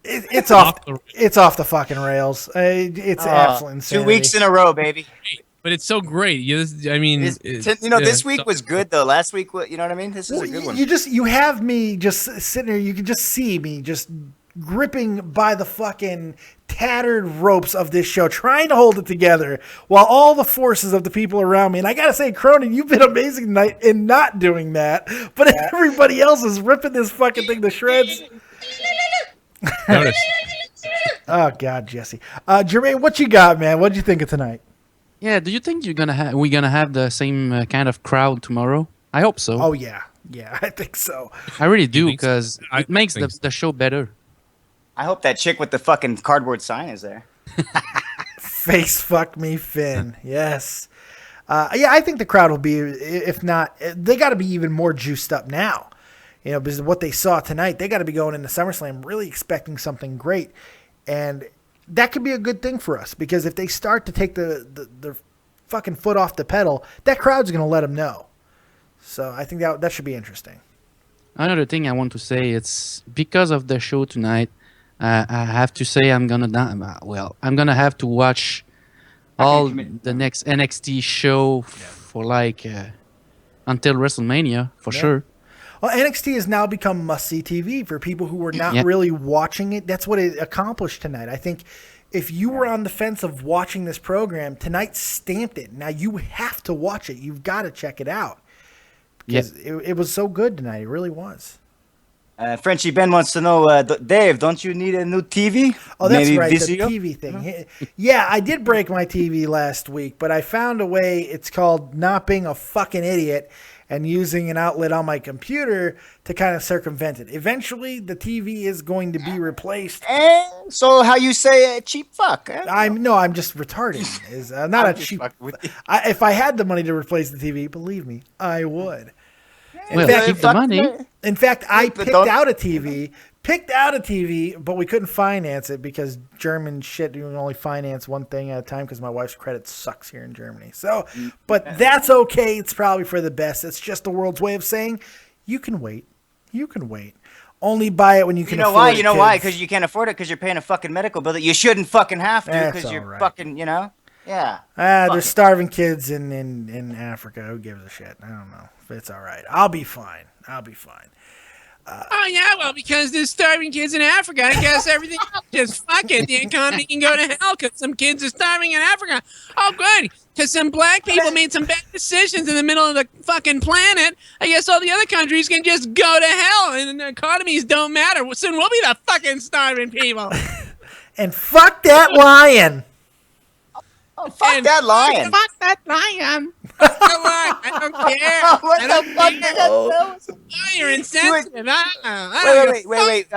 It's off the fucking rails. It's absolute insanity. 2 weeks in a row, baby. But it's so great. I mean, this week was good though. Last week, you know what I mean? This is a good one. You have me just sitting here. You can just see me just gripping by the fucking tattered ropes of this show, trying to hold it together while all the forces of the people around me. And I gotta say, Cronin, you've been amazing tonight in not doing that. But everybody else is ripping this fucking thing to shreds. Oh God, Jesse. Jermaine, what you got, man? What'd you think of tonight? Yeah, do you think we're gonna have the same kind of crowd tomorrow? I hope so. Oh yeah, I think so. I really do, because it makes the show better. I hope that chick with the fucking cardboard sign is there. Face fuck me, Finn. Yes. Yeah, I think the crowd will be. If not, they got to be even more juiced up now. You know, because of what they saw tonight, they got to be going into SummerSlam really expecting something great, and that could be a good thing for us, because if they start to take the fucking foot off the pedal, that crowd's going to let them know. So I think that should be interesting. Another thing I want to say, it's because of the show tonight. I have to say I'm gonna have to watch all the next NXT show for until WrestleMania for sure. Well, NXT has now become must-see TV for people who were not really watching it. That's what it accomplished tonight. I think if you were on the fence of watching this program, tonight stamped it. Now you have to watch it. You've got to check it out, because it was so good tonight. It really was. Frenchie Ben wants to know, Dave, don't you need a new TV? Oh, that's right, the TV thing. Yeah, I did break my TV last week, but I found a way. It's called not being a fucking idiot and using an outlet on my computer to kind of circumvent it. Eventually, the TV is going to be replaced. So how you say cheap fuck? I'm just retarded. Is not a cheap. If I had the money to replace the TV, believe me, I would. Keep the money. In fact, I picked out a TV, but we couldn't finance it because German shit, you can only finance one thing at a time because my wife's credit sucks here in Germany. So, but that's okay. It's probably for the best. It's just the world's way of saying you can wait. You can wait. Only buy it when you can afford it. You know why? Because you can't afford it because you're paying a fucking medical bill that you shouldn't fucking have to because you're right. fucking, Yeah. There's starving kids in Africa. Who gives a shit? I don't know. It's all right. I'll be fine. Oh yeah, well, because there's starving kids in Africa, I guess everything else just fuck it. The economy can go to hell because some kids are starving in Africa. Oh, good, because some black people made some bad decisions in the middle of the fucking planet. I guess all the other countries can just go to hell, and the economies don't matter. Soon we'll be the fucking starving people. And fuck that lion. Oh, fuck that lion. Fuck that lion. Fuck the lion. I don't care. What the fuck did that say? You're insensitive. Wait.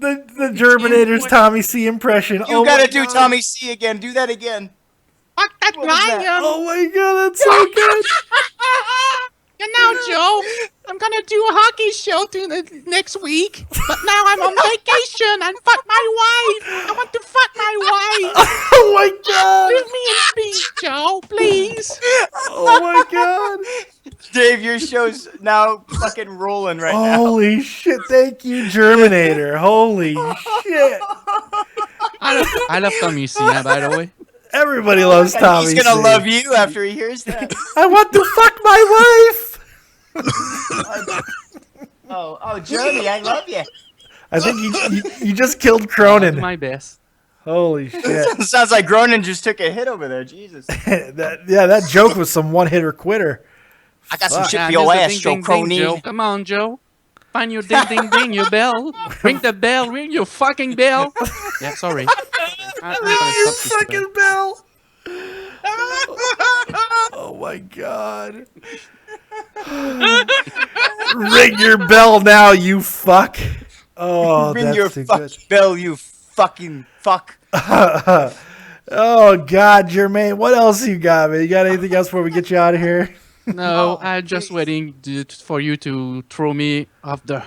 The Germinator's Tommy C impression. You gotta do Tommy C again. Do that again. Fuck that lion. Oh my god, that's so good. And now, Joe, I'm gonna do a hockey show next week. But now I'm on vacation and fuck my wife. I want to fuck my wife. Oh my god. Leave me in peace, Joe, please. Oh my god. Dave, your show's now fucking rolling right now. Holy shit. Thank you, Germinator. Holy shit. I love Tommy C, by the way. Everybody loves Tommy C. He's gonna love you after he hears that. I want to fuck my wife. Oh, Jeremy, I love you. I think you just killed Cronin. My best. Holy shit. Sounds like Cronin just took a hit over there. Jesus. that joke was some one-hitter quitter. I got some shit for your ass, Joe Cronin. Come on, Joe. Find your ding, ding, ding, your bell. Ring the bell. Ring your fucking bell. Yeah, sorry. Your fucking bell. Oh my god. Ring your bell now, you fuck. Oh, Ring that's your too fucking good. bell, you fucking fuck. Oh god, Jermaine, what else you got, man? You got anything else before we get you out of here? No, I'm just waiting for you to throw me off the.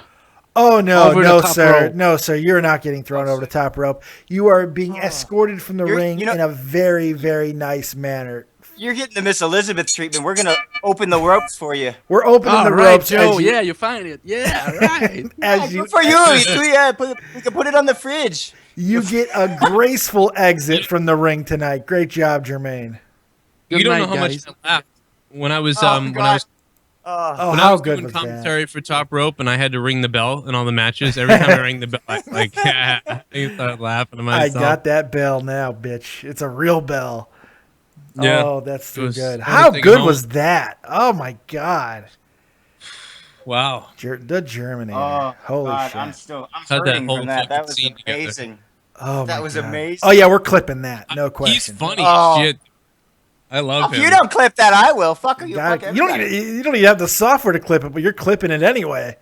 Oh no, over no, the top sir, rope. no, sir. You're not getting thrown over the top rope. You are being escorted from the ring in a very, very nice manner. You're getting the Miss Elizabeth treatment. We're gonna open the ropes for you. We're opening the right, ropes. Joe. Yeah, you find it. Yeah, right. Good for you. We can put it on the fridge. You get a graceful exit from the ring tonight. Great job, Jermaine. You don't know how much I laughed when I was how good was that? Commentary for Top Rope, and I had to ring the bell in all the matches. Every time I rang the bell, I started laughing to myself. I got that bell now, bitch. It's a real bell. Yeah. Oh, that's too good. How good was that? Oh my god. Wow. The Germinator. Holy God, shit. I'm hurting from that. That was amazing. Oh, that was amazing. Oh yeah, we're clipping that. No question. He's funny as shit. I love him. If you don't clip that, I will. Fuck you. You don't even have the software to clip it, but you're clipping it anyway.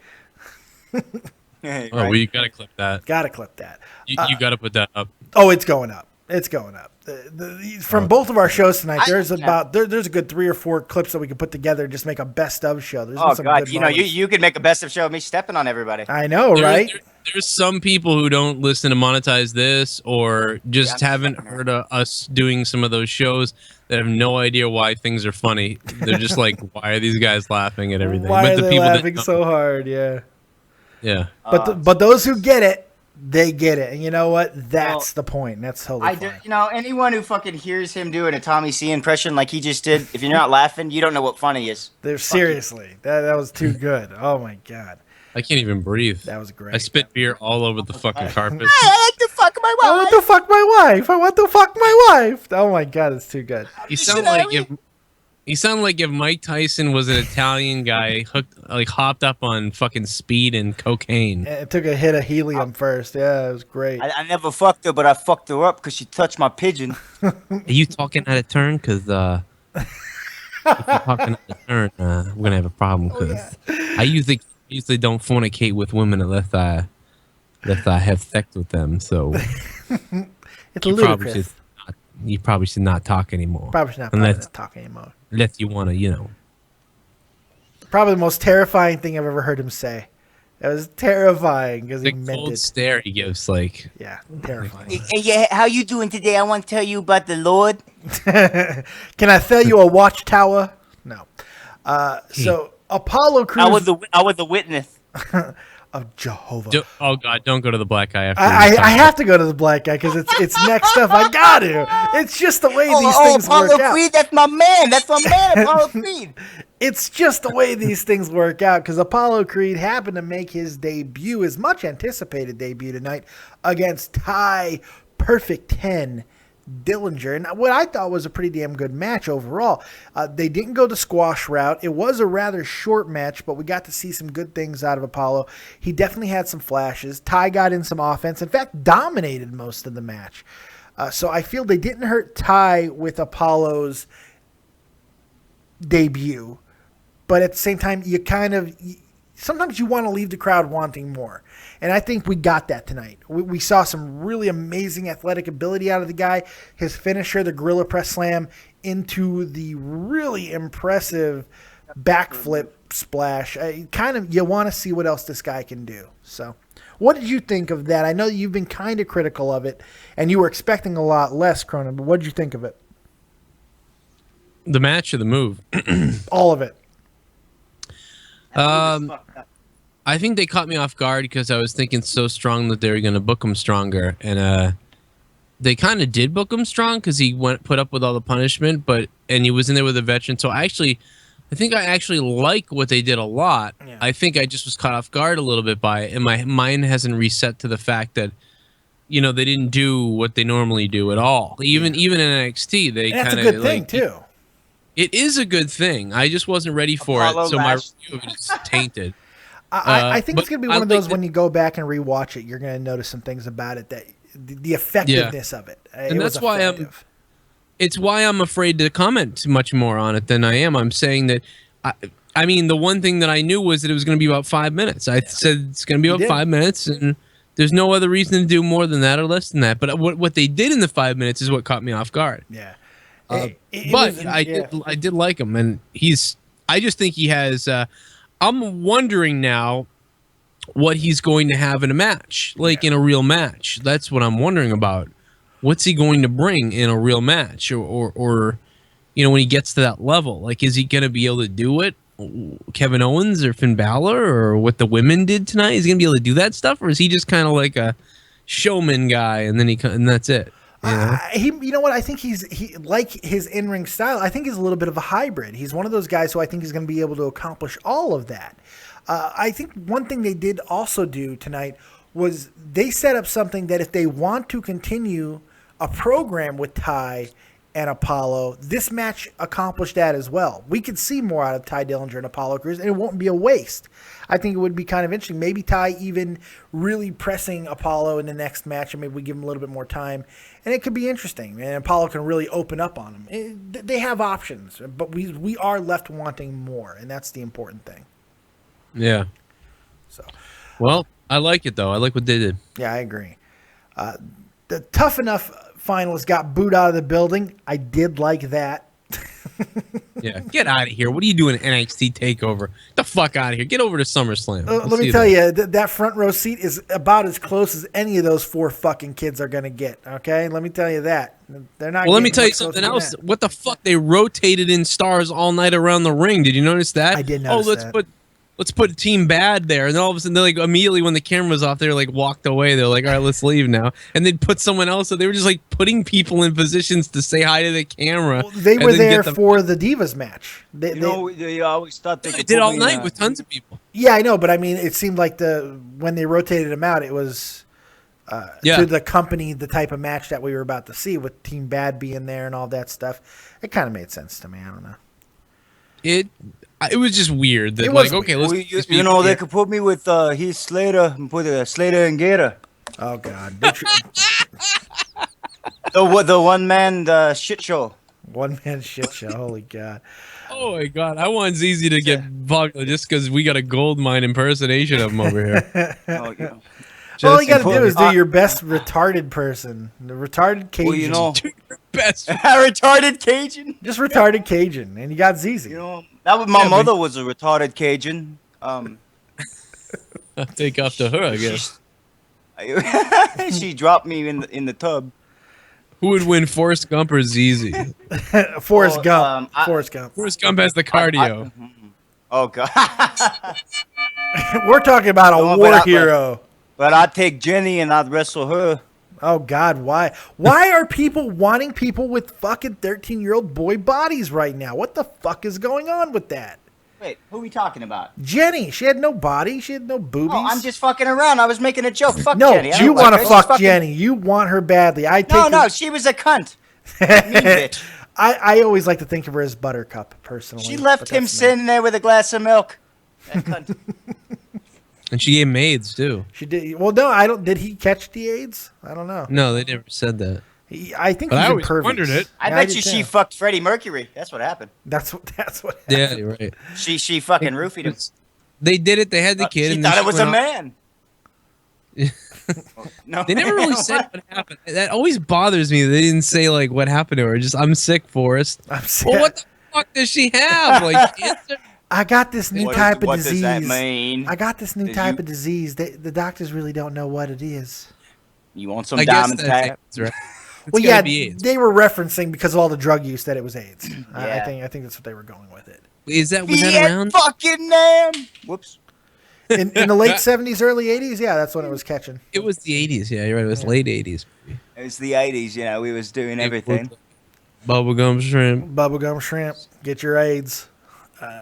Hey, well, you gotta clip that. Gotta clip that. You gotta put that up. Oh, it's going up. It's going up. From both of our shows tonight, there's a good 3 or 4 clips that we can put together and just make a best of show. There's oh some God, good you could make a best of show of me stepping on everybody. I know, right? There's some people who don't listen to Monetize This or just haven't heard of us doing some of those shows that have no idea why things are funny. They're just like, why are these guys laughing at everything? Why but are the they people laughing that so hard? Yeah. Yeah. But those who get it, they get it. And you know what? That's the point. That's totally fine. Anyone who fucking hears him doing a Tommy C impression like he just did, if you're not laughing, you don't know what funny is. Seriously. That was too good. Oh my God. I can't even breathe. That was great. I spit beer all over the fucking carpet. I like to fuck my wife. I want to fuck my wife. I want to fuck my wife. Oh my God, it's too good. You sound like if Mike Tyson was an Italian guy hopped up on fucking speed and cocaine. It took a hit of helium first. Yeah, it was great. I never fucked her, but I fucked her up because she touched my pigeon. Are you talking out of turn? Because if you're talking out of turn, we're gonna have a problem. Because I usually don't fornicate with women unless I have sex with them. So it's ludicrous. You probably should not talk anymore. Probably should not talk anymore. Unless you want to, Probably the most terrifying thing I've ever heard him say. It was terrifying because he meant the cold it. stare he gives, yeah, terrifying. Hey, how you doing today? I want to tell you about the Lord. Can I tell you a watchtower? No. So Apollo Crews. I was the witness. of Jehovah. Oh God, don't go to the black guy after. I have to go to the black guy because it's next up. I got to. It's just the way these things Apollo work out. Creed, that's my man. That's my man, Apollo Creed. It's just the way these things work out because Apollo Creed happened to make his debut, his much anticipated debut tonight, against Ty Perfect 10 Dillinger, and what I thought was a pretty damn good match overall. They didn't go the squash route. It was a rather short match, but we got to see some good things out of Apollo. He definitely had some flashes. Ty got in some offense. In fact, dominated most of the match. So I feel they didn't hurt Ty with Apollo's debut, but at the same time, sometimes you want to leave the crowd wanting more. And I think we got that tonight. We saw some really amazing athletic ability out of the guy. His finisher, the Gorilla Press Slam, into the really impressive backflip splash. You want to see what else this guy can do. So, what did you think of that? I know you've been kind of critical of it, and you were expecting a lot less, Cronin, but what did you think of it? The match or the move? All of it. I think they caught me off guard because I was thinking so strong that they were going to book him stronger, and they kind of did book him strong because he put up with all the punishment, and he was in there with a veteran. So I think I actually like what they did a lot. Yeah. I think I just was caught off guard a little bit by it, and my mind hasn't reset to the fact that they didn't do what they normally do at all. Even in NXT, they kind of. That's a good thing too. It is a good thing. I just wasn't ready for it, so my review of it is tainted. I think it's going to be one of those when you go back and rewatch it, you're going to notice some things about it, that the effectiveness of it. And that's why it's why I'm afraid to comment much more on it than I am. I'm saying that, I mean, the one thing that I knew was that it was going to be about 5 minutes. I said it's going to be about 5 minutes, and there's no other reason to do more than that or less than that. But what they did in the 5 minutes is what caught me off guard. Yeah. I did like him, and I just think he has. I'm wondering now what he's going to have in a match, in a real match. That's what I'm wondering about. What's he going to bring in a real match, or when he gets to that level? Like, is he going to be able to do it? Kevin Owens or Finn Balor, or what the women did tonight? Is he going to be able to do that stuff, or is he just kind of like a showman guy, and that's it? You know what? I think he like his in-ring style. I think he's a little bit of a hybrid. He's one of those guys who I think is going to be able to accomplish all of that. I think one thing they did also do tonight was they set up something that if they want to continue a program with Ty and Apollo, this match accomplished that as well. We could see more out of Ty Dillinger and Apollo Crews, and it won't be a waste. I think it would be kind of interesting. Maybe Ty even really pressing Apollo in the next match, and maybe we give him a little bit more time, and it could be interesting. And Apollo can really open up on him. They have options, but we are left wanting more, and that's the important thing. Yeah. So, well, I like it though. I like what they did. Yeah, I agree. The Tough Enough finalists got booed out of the building. I did like that. Yeah, get out of here. What are you doing at NXT Takeover? Get the fuck out of here. Get over to SummerSlam. Let me tell you, that front row seat is about as close as any of those 4 fucking kids are going to get, okay? Let me tell you that. They're not. Well, let me tell you something else. What the fuck? They rotated in stars all night around the ring. Did you notice that? I did notice that. Let's put Team Bad there. And then all of a sudden, they're like, immediately when the camera was off, they're like walked away. They're like, all right, let's leave now. And they'd put someone else. So they were just like putting people in positions to say hi to the camera. Well, they were there for the Divas match. They always thought they did all night with tons of people. Yeah, I know. But I mean, it seemed like when they rotated them out, it was to the company, the type of match that we were about to see with Team Bad being there and all that stuff. It kind of made sense to me. I don't know. It was just weird. That okay, let's. They could put me with Heath Slater and put Slater and Gator. Oh God. the one man shit show. One man shit show. Holy God. Oh my God. I want ZZ to get bugged just because we got a gold mine impersonation of him over here. Oh yeah. All you got to do is do your best retarded person. The retarded Cajun. Well, do your best. Retarded Cajun? Just retarded Cajun. And you got ZZ. My mother was a retarded Cajun. I'll take after her, I guess. She dropped me in the tub. Who would win, Forrest Gump or ZZ? Forrest Gump. Forrest Gump. Forrest Gump has the cardio. Oh, God. We're talking about a war hero. But I'd take Jenny and I'd wrestle her. Oh, God, why? Why are people wanting people with fucking 13-year-old boy bodies right now? What the fuck is going on with that? Wait, who are we talking about? Jenny. She had no body. She had no boobies. Oh, I'm just fucking around. I was making a joke. Fuck no, Jenny. You want to fuck Jenny. You want her badly. No, she was a cunt. Mean bitch. I always like to think of her as Buttercup, personally. She left him sitting there with a glass of milk. That cunt. And she gave him AIDS too. She did. Well, no, I don't. Did he catch the AIDS? I don't know. No, they never said that. I think I he's always impervious. wondered it. I bet you she fucked Freddie Mercury. That's what happened. That's what happened. Yeah, you're right. She fucking roofied him. They did it. They had the kid. She and thought then it was went a man. No, they never really said what happened. That always bothers me. They didn't say like what happened to her. Just I'm sick, Forrest. I'm sick. Well, what the fuck does she have? Like cancer? I got this new type of disease. What does that mean? I got this new type of disease. The doctors really don't know what it is. You want some diamond tap? Right. Well, yeah, they were referencing because of all the drug use that it was AIDS. I think that's what they were going with it. Was that around? Fucking name. Whoops. In the late 70s, early 80s, yeah, that's when it was catching. It was the 80s, yeah, you're right. It was late 80s. It was the 80s, you know. We was doing everything. Bubblegum shrimp. Bubblegum shrimp. Get your AIDS.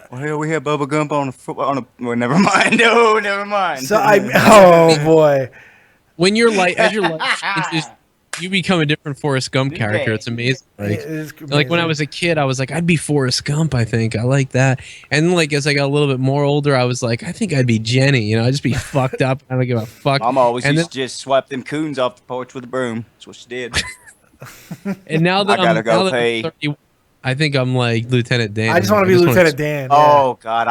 Well, here we have bubblegum on a. Well, never mind. No, never mind. So oh boy. When you're as your life changes, you become a different Forrest Gump character. It's amazing. Like when I was a kid, I was like, I'd be Forrest Gump. I think I like that. And like as I got a little bit more older, I was like, I think I'd be Jenny. You know, I'd just be fucked up. I don't give a fuck. Mom always used to just swipe them coons off the porch with a broom. That's what she did. And now that I gotta go pay. 30, I think I'm like Lieutenant Dan. I just want to be Lieutenant Dan. Oh God,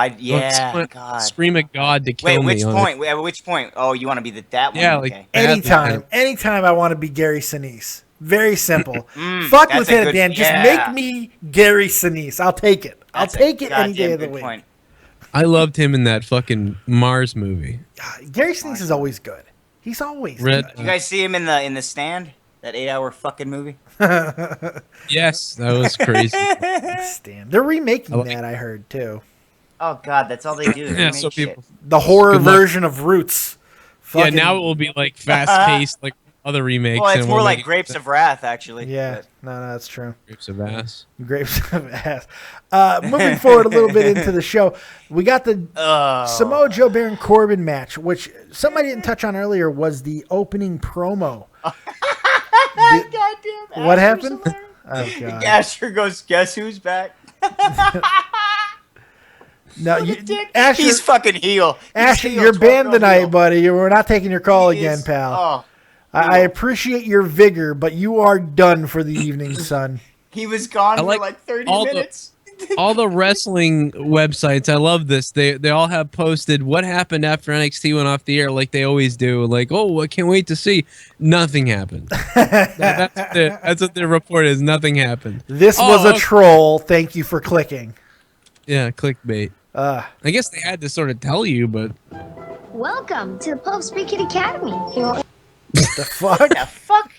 God. Scream at God to kill me. Wait, which point? Oh, you want to be that one? Yeah, okay. Anytime I want to be Gary Sinise. Very simple. Fuck Lieutenant Dan. Just make me Gary Sinise. I'll take it. I'll take it any day of the week. Point. I loved him in that fucking Mars movie. Gary Sinise is always good. He's always good. You guys see him in the Stand? That 8-hour fucking movie? Yes, that was crazy. Stand. They're remaking that, I heard, too. Oh, God, that's all they do. Yeah, so people, the horror version of Roots. Yeah, now it will be like fast-paced, like other remakes. Well, it's more like Grapes of Wrath, actually. Yeah, no, that's true. Grapes of Ass. Grapes of Ass. Moving forward a little bit into the show, we got the Samoa Joe Baron Corbin match, which somebody didn't touch on earlier was the opening promo. Goddamn. What happened? Oh, God. Asher goes, guess who's back? No, Asher, he's fucking heel. Asher, you're banned tonight, buddy. We're not taking your call again, pal. Oh, I appreciate your vigor, but you are done for the evening, son. He was gone for like 30 minutes. All the wrestling websites, I love this. They all have posted what happened after NXT went off the air, like they always do. Like, oh, I can't wait to see. Nothing happened. That's what their report is. Nothing happened. This was a troll. Thank you for clicking. Yeah, clickbait. I guess they had to sort of tell you, but. Welcome to the Pub Speaking Academy. The fuck? The fuck?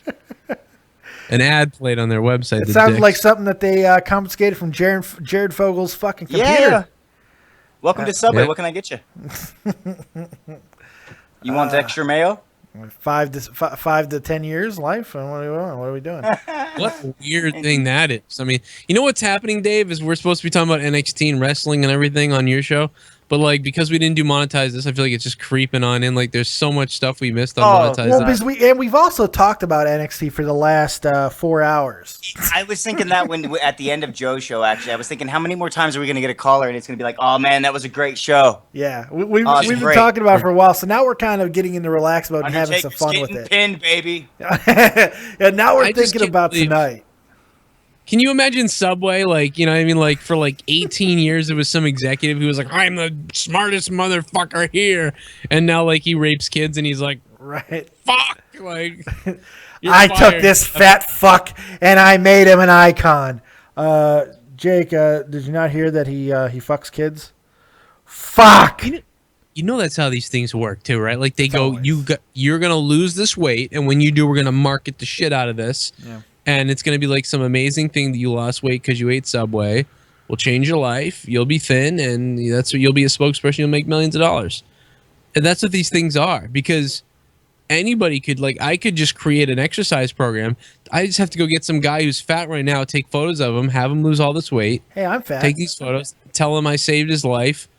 An ad played on their website. It sounds like something that they confiscated from Jared Fogel's fucking computer. Yeah. Welcome to Subway. What can I get you? You want extra mayo? 5 to 10 years life? What are we doing? What a weird thing that is. I mean, you know what's happening, Dave, is we're supposed to be talking about NXT and wrestling and everything on your show. But, like, because we didn't do monetize this, I feel like it's just creeping on in. Like, there's so much stuff we missed on monetize. Well, because we've also talked about NXT for the last 4 hours. I was thinking that when at the end of Joe's show, actually, I was thinking, how many more times are we going to get a caller and it's going to be like, oh, man, that was a great show. Yeah, we've been talking about it for a while, so now we're kind of getting into relax mode and having some fun with it. Pinned, baby. And now we're thinking about tonight. Can you imagine Subway, like, you know what I mean, like, for like 18 years, there was some executive who was like, I'm the smartest motherfucker here. And now, like, he rapes kids and he's like, right. Fuck. Like, I took this fat fuck and I made him an icon. Jake, did you not hear that he fucks kids? Fuck. You know that's how these things work too, right? Like they go, you're going to lose this weight. And when you do, we're going to market the shit out of this. Yeah. And it's going to be like some amazing thing that you lost weight because you ate Subway. Will change your life. You'll be thin, and that's what you'll be a spokesperson. You'll make millions of dollars. And that's what these things are, because anybody could, like, I could just create an exercise program. I just have to go get some guy who's fat right now, take photos of him, have him lose all this weight. Hey, I'm fat. Take these photos, tell him I saved his life.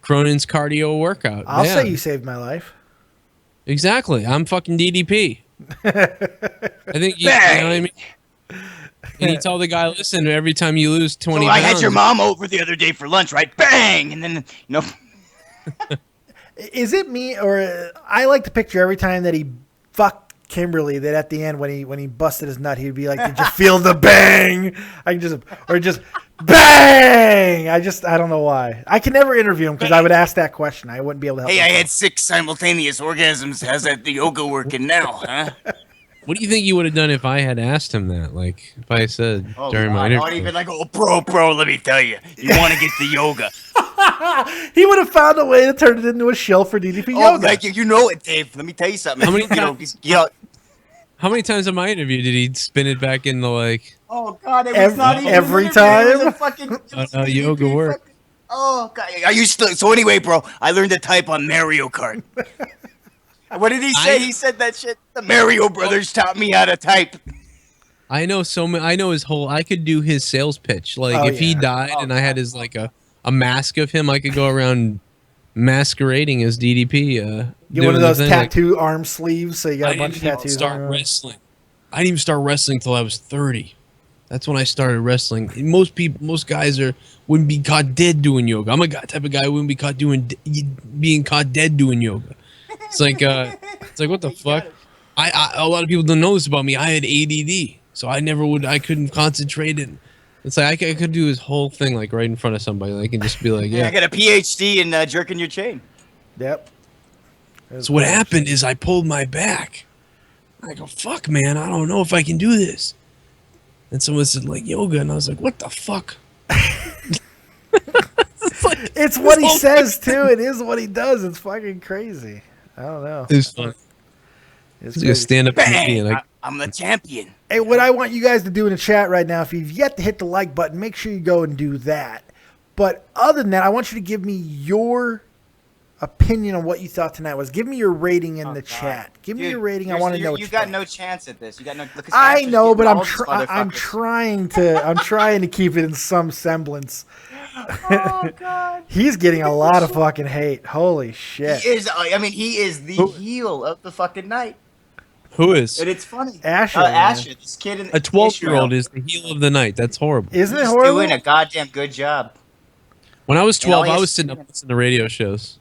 Cronin's cardio workout. I'll say you saved my life. Exactly. I'm fucking DDP. I think you know what I mean? And you tell the guy, listen, every time you lose 20 So pounds. I had your mom over the other day for lunch, right? Bang! And then, you know. Is it me, or I like to picture every time that he fucked Kimberly, that at the end when he busted his nut, he'd be like, "Did you feel the bang?" Just bang. I don't know why. I can never interview him because I would ask that question. I wouldn't be able to help. Hey, I had 6 simultaneous orgasms. How's that the yoga working now, huh? What do you think you would have done if I had asked him that? Like, if I said during my interview? I would have been like, "Oh, bro, let me tell you, you want to get the yoga." He would have found a way to turn it into a shill for DDP yoga. Like you know it, Dave. Let me tell you something. How many How many times in my interview did he spin it back into like? Oh God, it was not even every It was time. a fucking Yoga work. Oh God, are you still? So anyway, bro, I learned to type on Mario Kart. What did he say? He said that shit. The Mario Brothers taught me how to type. I know so many. I know his whole. I could do his sales pitch. Like if he died and I had his like a mask of him, I could go around masquerading as DDP. Get one of those tattoo arm sleeves, so you got a bunch of tattoos. Start wrestling. I didn't even start wrestling till I was 30. That's when I started wrestling. And most guys wouldn't be caught dead doing yoga. I'm a type of guy who wouldn't be caught being caught dead doing yoga. It's like what the fuck? A lot of people don't know this about me. I had ADD, so I couldn't concentrate. And it's like I could do this whole thing like right in front of somebody. Like, and just be like, I got a PhD in jerking your chain. Yep. So what happened is I pulled my back. I go, fuck, man, I don't know if I can do this. And someone said, like, yoga. And I was like, what the fuck? It's what he says, too. It is what he does. It's fucking crazy. I don't know. It's fun. It's like a stand-up comedian. I'm the champion. Hey, what I want you guys to do in the chat right now, if you've yet to hit the like button, make sure you go and do that. But other than that, I want you to give me your opinion on what you thought tonight was. Give me your rating in the chat. Give me your rating. I want to know what you you got think. no chance at this. You got no. Look, I know, but I'm trying to keep it in some semblance. Oh God. He's getting a lot of fucking hate. Holy shit. He is. I mean, he is the heel of the fucking night. Who is? And it's funny. Asher. Asher. This kid in A 12-year-old is the heel of the night. That's horrible. Isn't it He's horrible? doing a goddamn good job. When I was 12, I was sitting up listening to radio shows.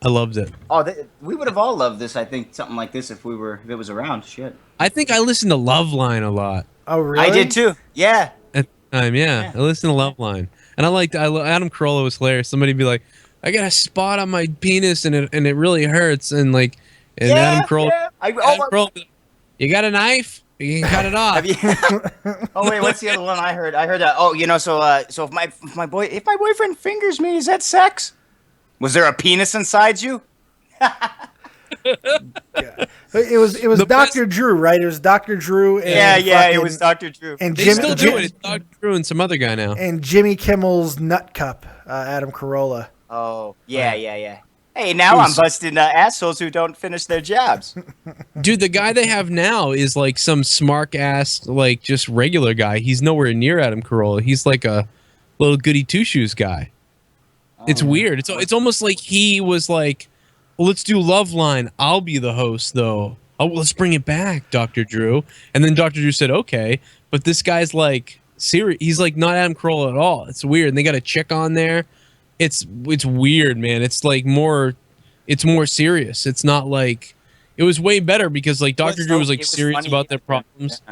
I loved it. Oh, we would have all loved this. I think something like this if it was around. Shit. I think I listened to Loveline a lot. Oh, really? I did too. Yeah. At the time, yeah. I listened to Loveline, and Adam Carolla was hilarious. Somebody'd be like, "I got a spot on my penis, and it really hurts," and Adam Carolla, Adam Carolla would be like, you got a knife? You can cut it off. Oh wait, what's the other one I heard? I heard that. Oh, so if my boyfriend fingers me, is that sex? Was there a penis inside you? It was Dr. Drew, right? It was Dr. Drew. And it was Dr. Drew. And they still do it. It's Dr. Drew and some other guy now. And Jimmy Kimmel's Nut Cup, Adam Carolla. Oh, yeah. Hey, now I'm busting assholes who don't finish their jobs. Dude, the guy they have now is like some smart ass, like just regular guy. He's nowhere near Adam Carolla. He's like a little goody two shoes guy. It's weird. It's almost like he was like, well, let's do Loveline. I'll be the host, though. Oh, well, let's bring it back, Dr. Drew. And then Dr. Drew said, okay. But this guy's like, serious. He's like not Adam Carolla at all. It's weird. And they got a chick on there. It's weird, man. It's like it's more serious. It's not like, it was way better because like Dr. Drew was like serious about their problems.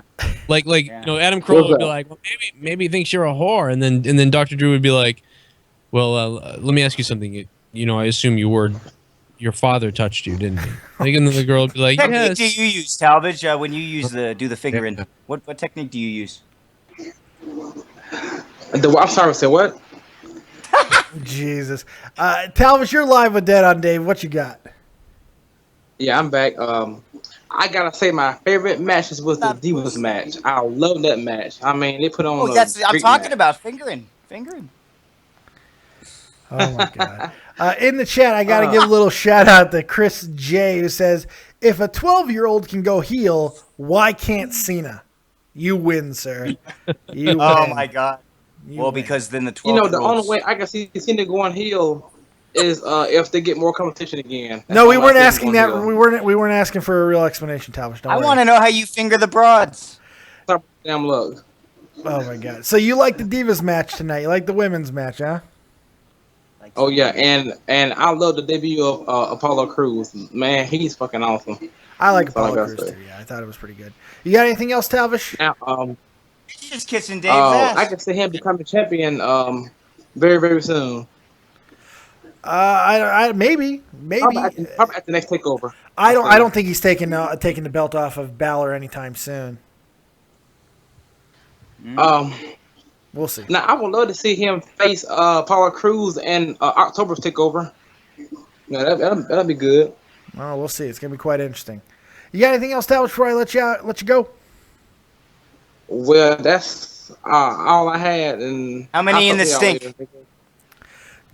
Like Adam Carolla would be like, well, maybe he thinks you're a whore. And then Dr. Drew would be like, well, let me ask you something. I assume your father touched you, didn't he? Like, and then the girl would be like, yes. What technique do you use, Talbage, when you do the fingering? Yeah. What technique do you use? I'm sorry, say what? Jesus. Talbage, you're live with Dead on Dave. What you got? Yeah, I'm back. I gotta say my favorite match was the Divas match. I love that match. I mean, they put on. I'm talking about fingering. Oh my god! In the chat, I got to give a little shout out to Chris J, who says, "If a 12-year-old can go heel, why can't Cena?" You win, sir. You win. Oh my god! Well, because then the 12. The only way I can see Cena going heel is if they get more competition again. No, we weren't asking that. We weren't asking for a real explanation, Talbot. I want to know how you finger the broads. Damn look. Oh my god! So you like the Divas match tonight? You like the women's match, huh? Oh yeah, and I love the debut of Apollo Crews. Man, he's fucking awesome. I like That's all I Apollo gotta Crews say. too. Yeah, I thought it was pretty good. You got anything else, Talvish? Now, Just kissing Dave's ass. I can see him becoming champion very very soon. I maybe Probably at the next takeover. I don't think he's taking the belt off of Balor anytime soon. We'll see. Now I would love to see him face Apollo Crews in October's takeover. Yeah, that'd be good. Well, we'll see. It's gonna be quite interesting. You got anything else, Talbot, before I let you go? Well, that's all I had. And How many in the stink?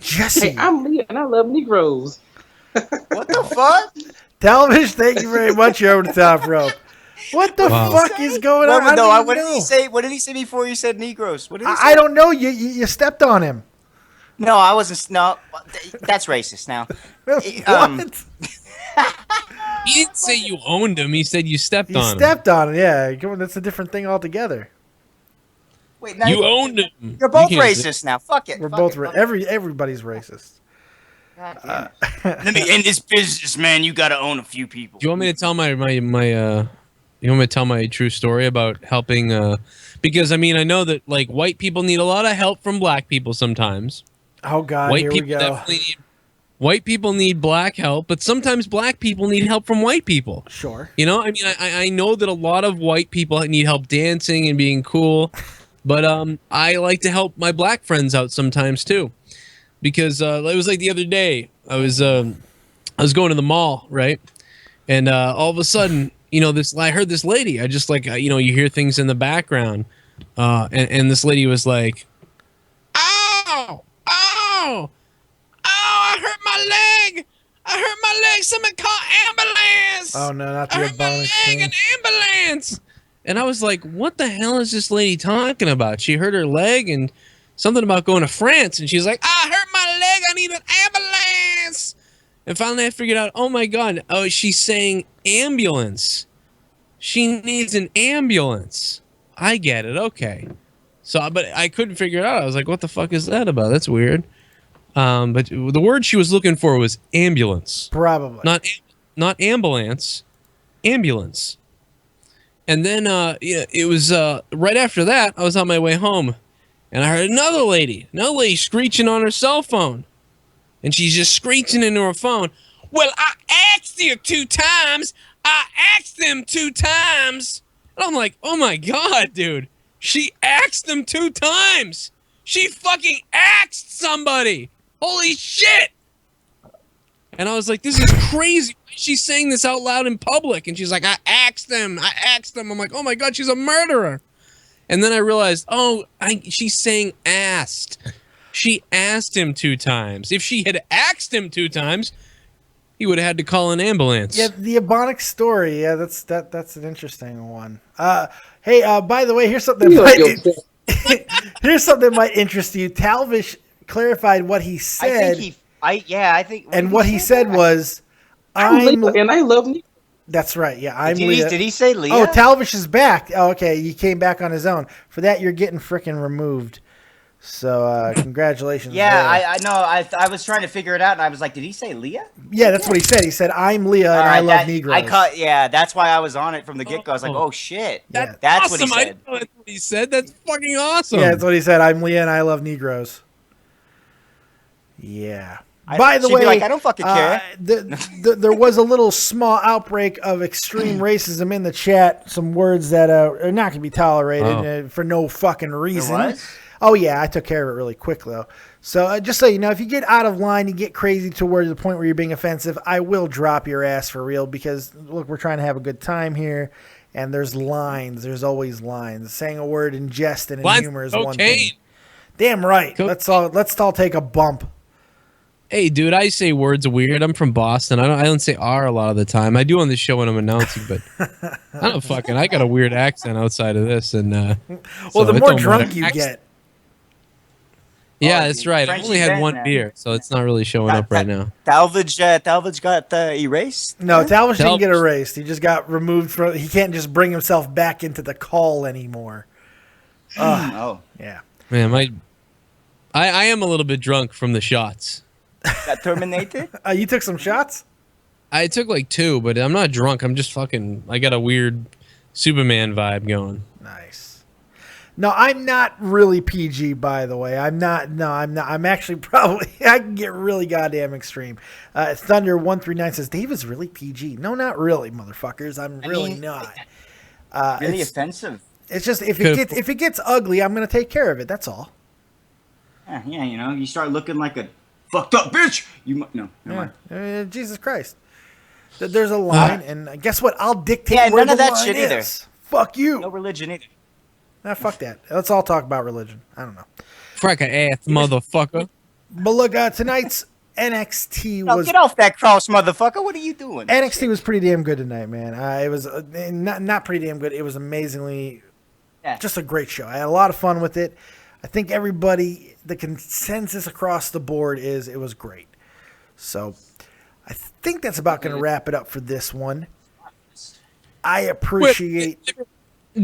Jesse. Hey, I'm Leah, and I love Negroes. What the fuck? Talbot, thank you very much. You're over the top rope. What the fuck is going on? What did he say? What did he say before you said Negroes? What did he say? I don't know. You stepped on him. No, I wasn't. No, that's racist. Now, What? He didn't say you owned him. He said you stepped You on him. stepped on him. Yeah, come on, that's a different thing altogether. Wait, now You owned him. You're both You can't racist now. Fuck it. We're Fuck both it, fuck it. everybody's racist. Let me end this business, man. You got to own a few people. Do you want me to tell my you want me to tell my true story about helping because I mean I know that like white people need a lot of help from black people sometimes. Oh god, White here we people go. definitely need white people need black help, but sometimes black people need help from white people. Sure. You know, I mean I know that a lot of white people need help dancing and being cool, but I like to help my black friends out sometimes too. Because it was like the other day, I was going to the mall, right? And all of a sudden, you know, I heard this lady. I just like, you know, you hear things in the background, and this lady was like, "Ow, ow, ow! I hurt my leg! I hurt my leg! Someone call ambulance! Oh no, not I the hurt my Ebonics leg! thing. An ambulance!" And I was like, "What the hell is this lady talking about? She hurt her leg and." Something about going to France, and she's like, "I hurt my leg. I need an ambulance." And finally, I figured out, oh my god, oh, she's saying ambulance. She needs an ambulance. I get it. Okay. So, but I couldn't figure it out. I was like, "What the fuck is that about? That's weird." But the word she was looking for was ambulance. Probably not ambulance, ambulance. And then, it was right after that. I was on my way home. And I heard another lady screeching on her cell phone. And she's just screeching into her phone. "Well, I asked you 2 times. I asked them 2 times. And I'm like, oh my God, dude. She asked them 2 times. She fucking asked somebody. Holy shit. And I was like, this is crazy. She's saying this out loud in public. And she's like, I asked them. I'm like, oh my God, she's a murderer. And then I realized, she's saying asked. She asked him 2 times. If she had asked him 2 times, he would have had to call an ambulance. Yeah, the Ebonics story. Yeah, that's an interesting one. Hey, by the way, here's something that might interest you. Talvish clarified what he said. I think. And what he said was, and I love me. That's right. Yeah, Did he say Leah? Oh, Talvish is back. Oh, okay, he came back on his own. For that, you're getting frickin' removed. So, congratulations. Yeah, I know. I was trying to figure it out, and I was like, did he say Leah? Yeah, that's what he said. He said, "I'm Leah, and I love Negroes." That's why I was on it from the get-go. I was like, oh shit. That's what he awesome. said. I know that's what he said. That's fucking awesome. Yeah, that's what he said. "I'm Leah, and I love Negroes." Yeah. By the way, be like, I don't fucking care. There was a little small outbreak of extreme racism in the chat. Some words that are not going to be tolerated for no fucking reason. There was? Oh, yeah, I took care of it really quick, though. So just so you know, if you get out of line, you get crazy towards the point where you're being offensive, I will drop your ass for real because, look, we're trying to have a good time here, and there's lines. There's always lines. Saying a word in jest and in humor is one thing. Damn right. Let's all take a bump. Hey, dude, I say words weird. I'm from Boston. I don't say R a lot of the time. I do on the show when I'm announcing, but I got a weird accent outside of this, and well, the more drunk you get. Yeah, that's right. I've only had one beer, so it's not really showing up right now. Talvage got erased? No, Talvage didn't get erased. He just got removed from. He can't just bring himself back into the call anymore. Oh, yeah. Man, I am a little bit drunk from the shots. Got terminated? You took some shots? I took like 2, but I'm not drunk. I'm just I got a weird Superman vibe going. Nice. No, I'm not really PG, by the way. I'm not. No, I'm not. I'm actually probably. I can get really goddamn extreme. Thunder139 says, Dave is really PG. No, not really, motherfuckers. I'm really not. Really offensive. It's just if it gets ugly, I'm going to take care of it. That's all. Yeah, you start looking like a fucked up bitch. Never mind. Jesus Christ. There's a line, and guess what? I'll dictate where none the of that line shit is. either. Fuck you. No religion either. Nah, fuck that. Let's all talk about religion. I don't know. Frack a ass, motherfucker. But look, tonight's NXT was... get off that cross, motherfucker. What are you doing? NXT was pretty damn good tonight, man. It was not pretty damn good. It was amazingly... just a great show. I had a lot of fun with it. I think the consensus across the board is it was great. So I think that's about going to wrap it up for this one. I appreciate...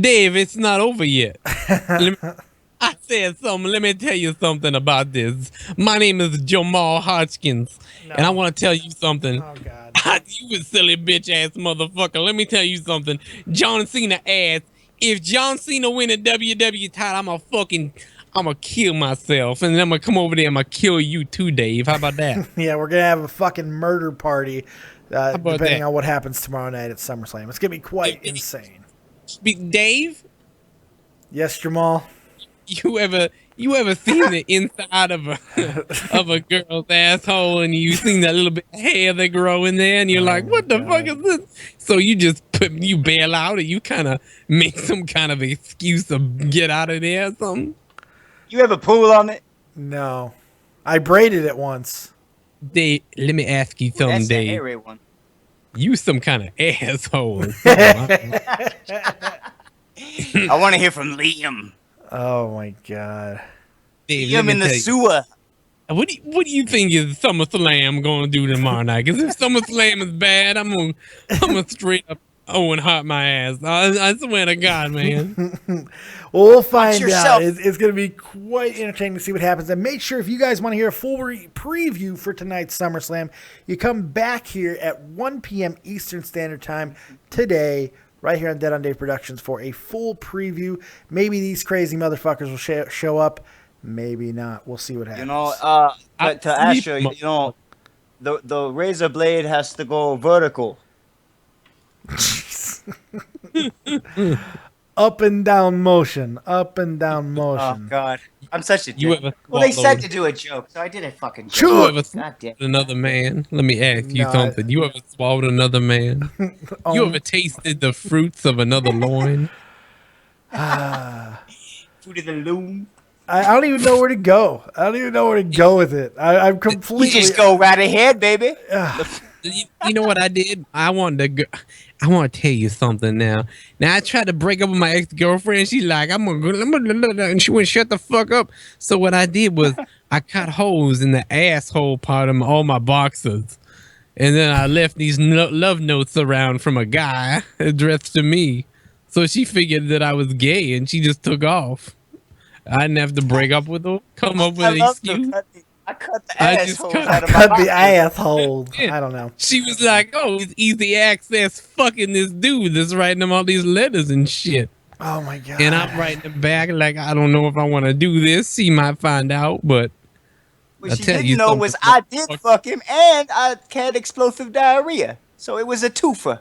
Dave, it's not over yet. I said something. Let me tell you something about this. My name is Jamal Hodgkins, and I want to tell you something. Oh, God. You a silly bitch-ass motherfucker. Let me tell you something. John Cena ass. If John Cena win a WWE title, I'm gonna kill myself, and then I'm gonna come over there and I'm gonna kill you too, Dave. How about that? Yeah, we're gonna have a fucking murder party, depending on what happens tomorrow night at SummerSlam. It's gonna be quite insane. Dave? Yes, Jamal. You ever seen the inside of a girl's asshole, and you seen that little bit of hair that grow in there, and you're like, what the fuck is this? So you just bail out, or you kind of make some kind of excuse to get out of there or something? You have a pool on it? No. I braided it once. Dave, let me ask you something, That's Dave. the hairy one. You some kind of asshole. I want to hear from Liam. Oh my God. Dave, Liam in the sewer. What do you think is SummerSlam going to do tomorrow night? Because if SummerSlam is bad, I'm gonna straight up Owen Hart my ass. I swear to God, man. Well, we'll find out. It's going to be quite entertaining to see what happens. And make sure if you guys want to hear a full preview for tonight's SummerSlam, you come back here at 1 p.m. Eastern Standard Time today, right here on Dead on Dave Productions for a full preview. Maybe these crazy motherfuckers will show up. Maybe not. We'll see what happens. To Asher, the razor blade has to go vertical. Up and down motion. Up and down motion. Oh, God. I'm such a dick. Well, they said to do a joke, so I did a fucking joke. You ever God damn. swallowed another man? Let me ask you something. You ever swallowed another man? You ever tasted the fruits of another loin? Fruit of the loom. I don't even know where to go. I don't even know where to go with it. I'm completely... You just go right ahead, baby. You know what I did? I want to tell you something now. Now I tried to break up with my ex-girlfriend. She's like, I'm gonna, and she wouldn't shut the fuck up. So what I did was I cut holes in the asshole part of all my boxers, and then I left these love notes around from a guy addressed to me. So she figured that I was gay, and she just took off. I didn't have to break up with her. Come up with an excuse. I cut the asshole out of my cut pocket. the asshole. I don't know. She was like, "Oh, it's easy access fucking this dude that's writing them all these letters and shit." Oh my God. And I'm writing them back like, I don't know if I want to do this. She might find out, but what she didn't know was I did fuck him and I had explosive diarrhea. So it was a twofer.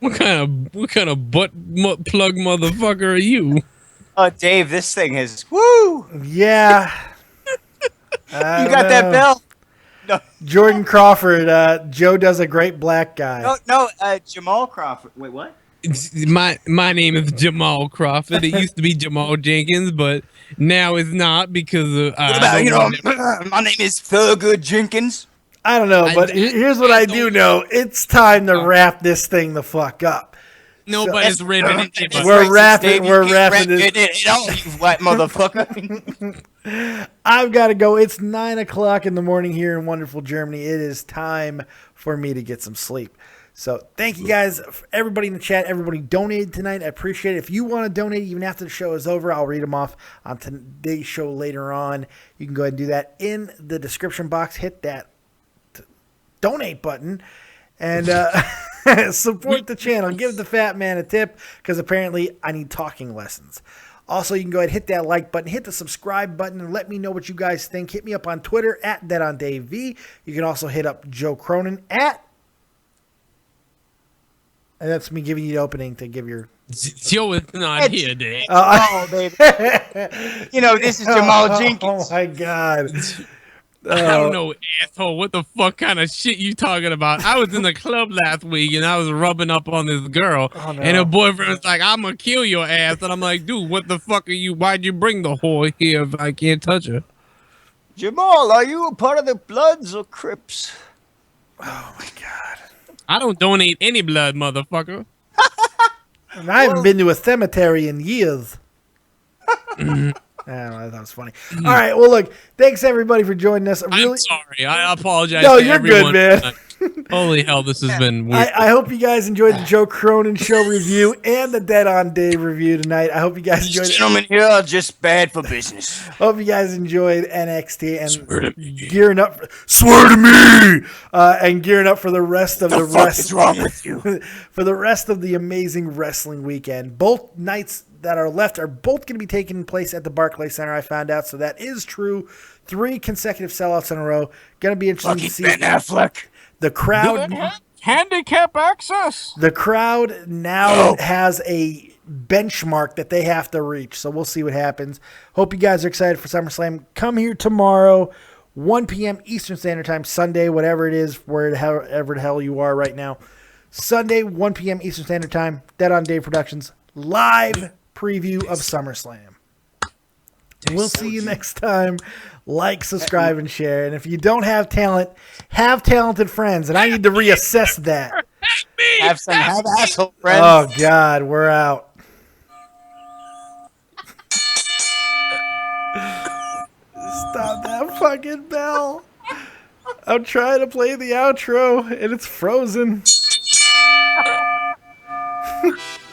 What kind of butt plug motherfucker are you? Oh, Dave, this thing is woo. Yeah. You got that bell? No. Jordan Crawford. Joe does a great black guy. No, Jamal Crawford. Wait, what? My name is Jamal Crawford. It used to be Jamal Jenkins, but now it's not because of. What about, my name is Thurgood Jenkins. I don't know, but here's what I do know. It's time to wrap this thing the fuck up. Nobody's ripping it. We're wrapping this. It all, you white motherfucker. I've got to go. It's 9 o'clock in the morning here in wonderful Germany. It is time for me to get some sleep. So thank you guys, everybody in the chat, everybody donated tonight. I appreciate it. If you want to donate even after the show is over, I'll read them off on today's show later on. You can go ahead and do that in the description box. Hit that donate button and support the channel. Give the fat man a tip because apparently I need talking lessons. Also, you can go ahead and hit that like button, hit the subscribe button, and let me know what you guys think. Hit me up on Twitter at DeadOnDaveV. You can also hit up Joe Cronin at... And that's me giving you the opening to give your... Joe is not here, Dave. Oh, baby. You know, this is Jamal Jenkins. Oh, my God. I don't know, asshole. What the fuck kind of shit you talking about? I was in the club last week, and I was rubbing up on this girl, and her boyfriend was like, I'm going to kill your ass. And I'm like, dude, what the fuck are you? Why'd you bring the whore here if I can't touch her? Jamal, are you a part of the Bloods or Crips? Oh, my God. I don't donate any blood, motherfucker. And I haven't been to a cemetery in years. I don't know, that was funny. All right, well, look, thanks everybody for joining us. I'm sorry. I apologize. No, to you're everyone. good, man. Holy hell, this has been weird. I hope you guys enjoyed the Joe Cronin Show review and the Dead on Dave review tonight. I hope you guys enjoyed it. Gentlemen here are just bad for business. Hope you guys enjoyed NXT and gearing up. Swear to me! And gearing up for the rest of the fuck is wrong with you? For the rest of the amazing wrestling weekend. Both nights that are left are both going to be taking place at the Barclays Center, I found out. So that is true. 3 consecutive sellouts in a row. Going to be interesting to see. Ben Affleck. The crowd. Handicap access. The crowd now has a benchmark that they have to reach. So we'll see what happens. Hope you guys are excited for SummerSlam. Come here tomorrow, 1 p.m. Eastern Standard Time, Sunday, whatever it is, wherever the hell you are right now. Sunday, 1 p.m. Eastern Standard Time, Dead on Dave Productions, live preview of SummerSlam. We'll see you next time. Like, subscribe, and share. And if you don't have talent, have talented friends. And I need to reassess that. Have asshole friends. Oh, God, we're out. Stop that fucking bell. I'm trying to play the outro, and it's frozen.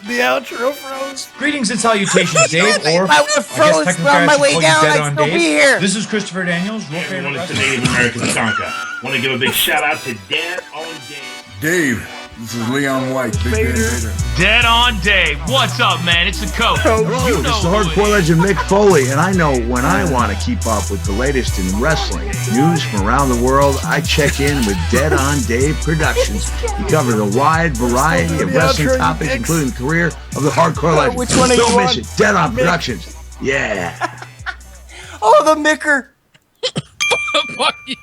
The outro froze. Greetings and salutations, Dave. Or I froze on my way down. I'd still be here. This is Christopher Daniels. Hey, everyone, it's the Native American Stonka. Want to give a big shout out to Dad on Dave. Dave, this is Leon White, Big Van Vader. Dead on Dave. What's up, man? It's the coach. Hello, You this know is the who it hardcore legend Mick Foley, and I know when I want to keep up with the latest in wrestling news from around the world, I check in with Dead on Dave Productions. He covers a wide variety of wrestling topics, including the career of the hardcore legend. Which one are Don't you miss on? it. Dead on Productions. Yeah. Oh, the Micker. Fuck you.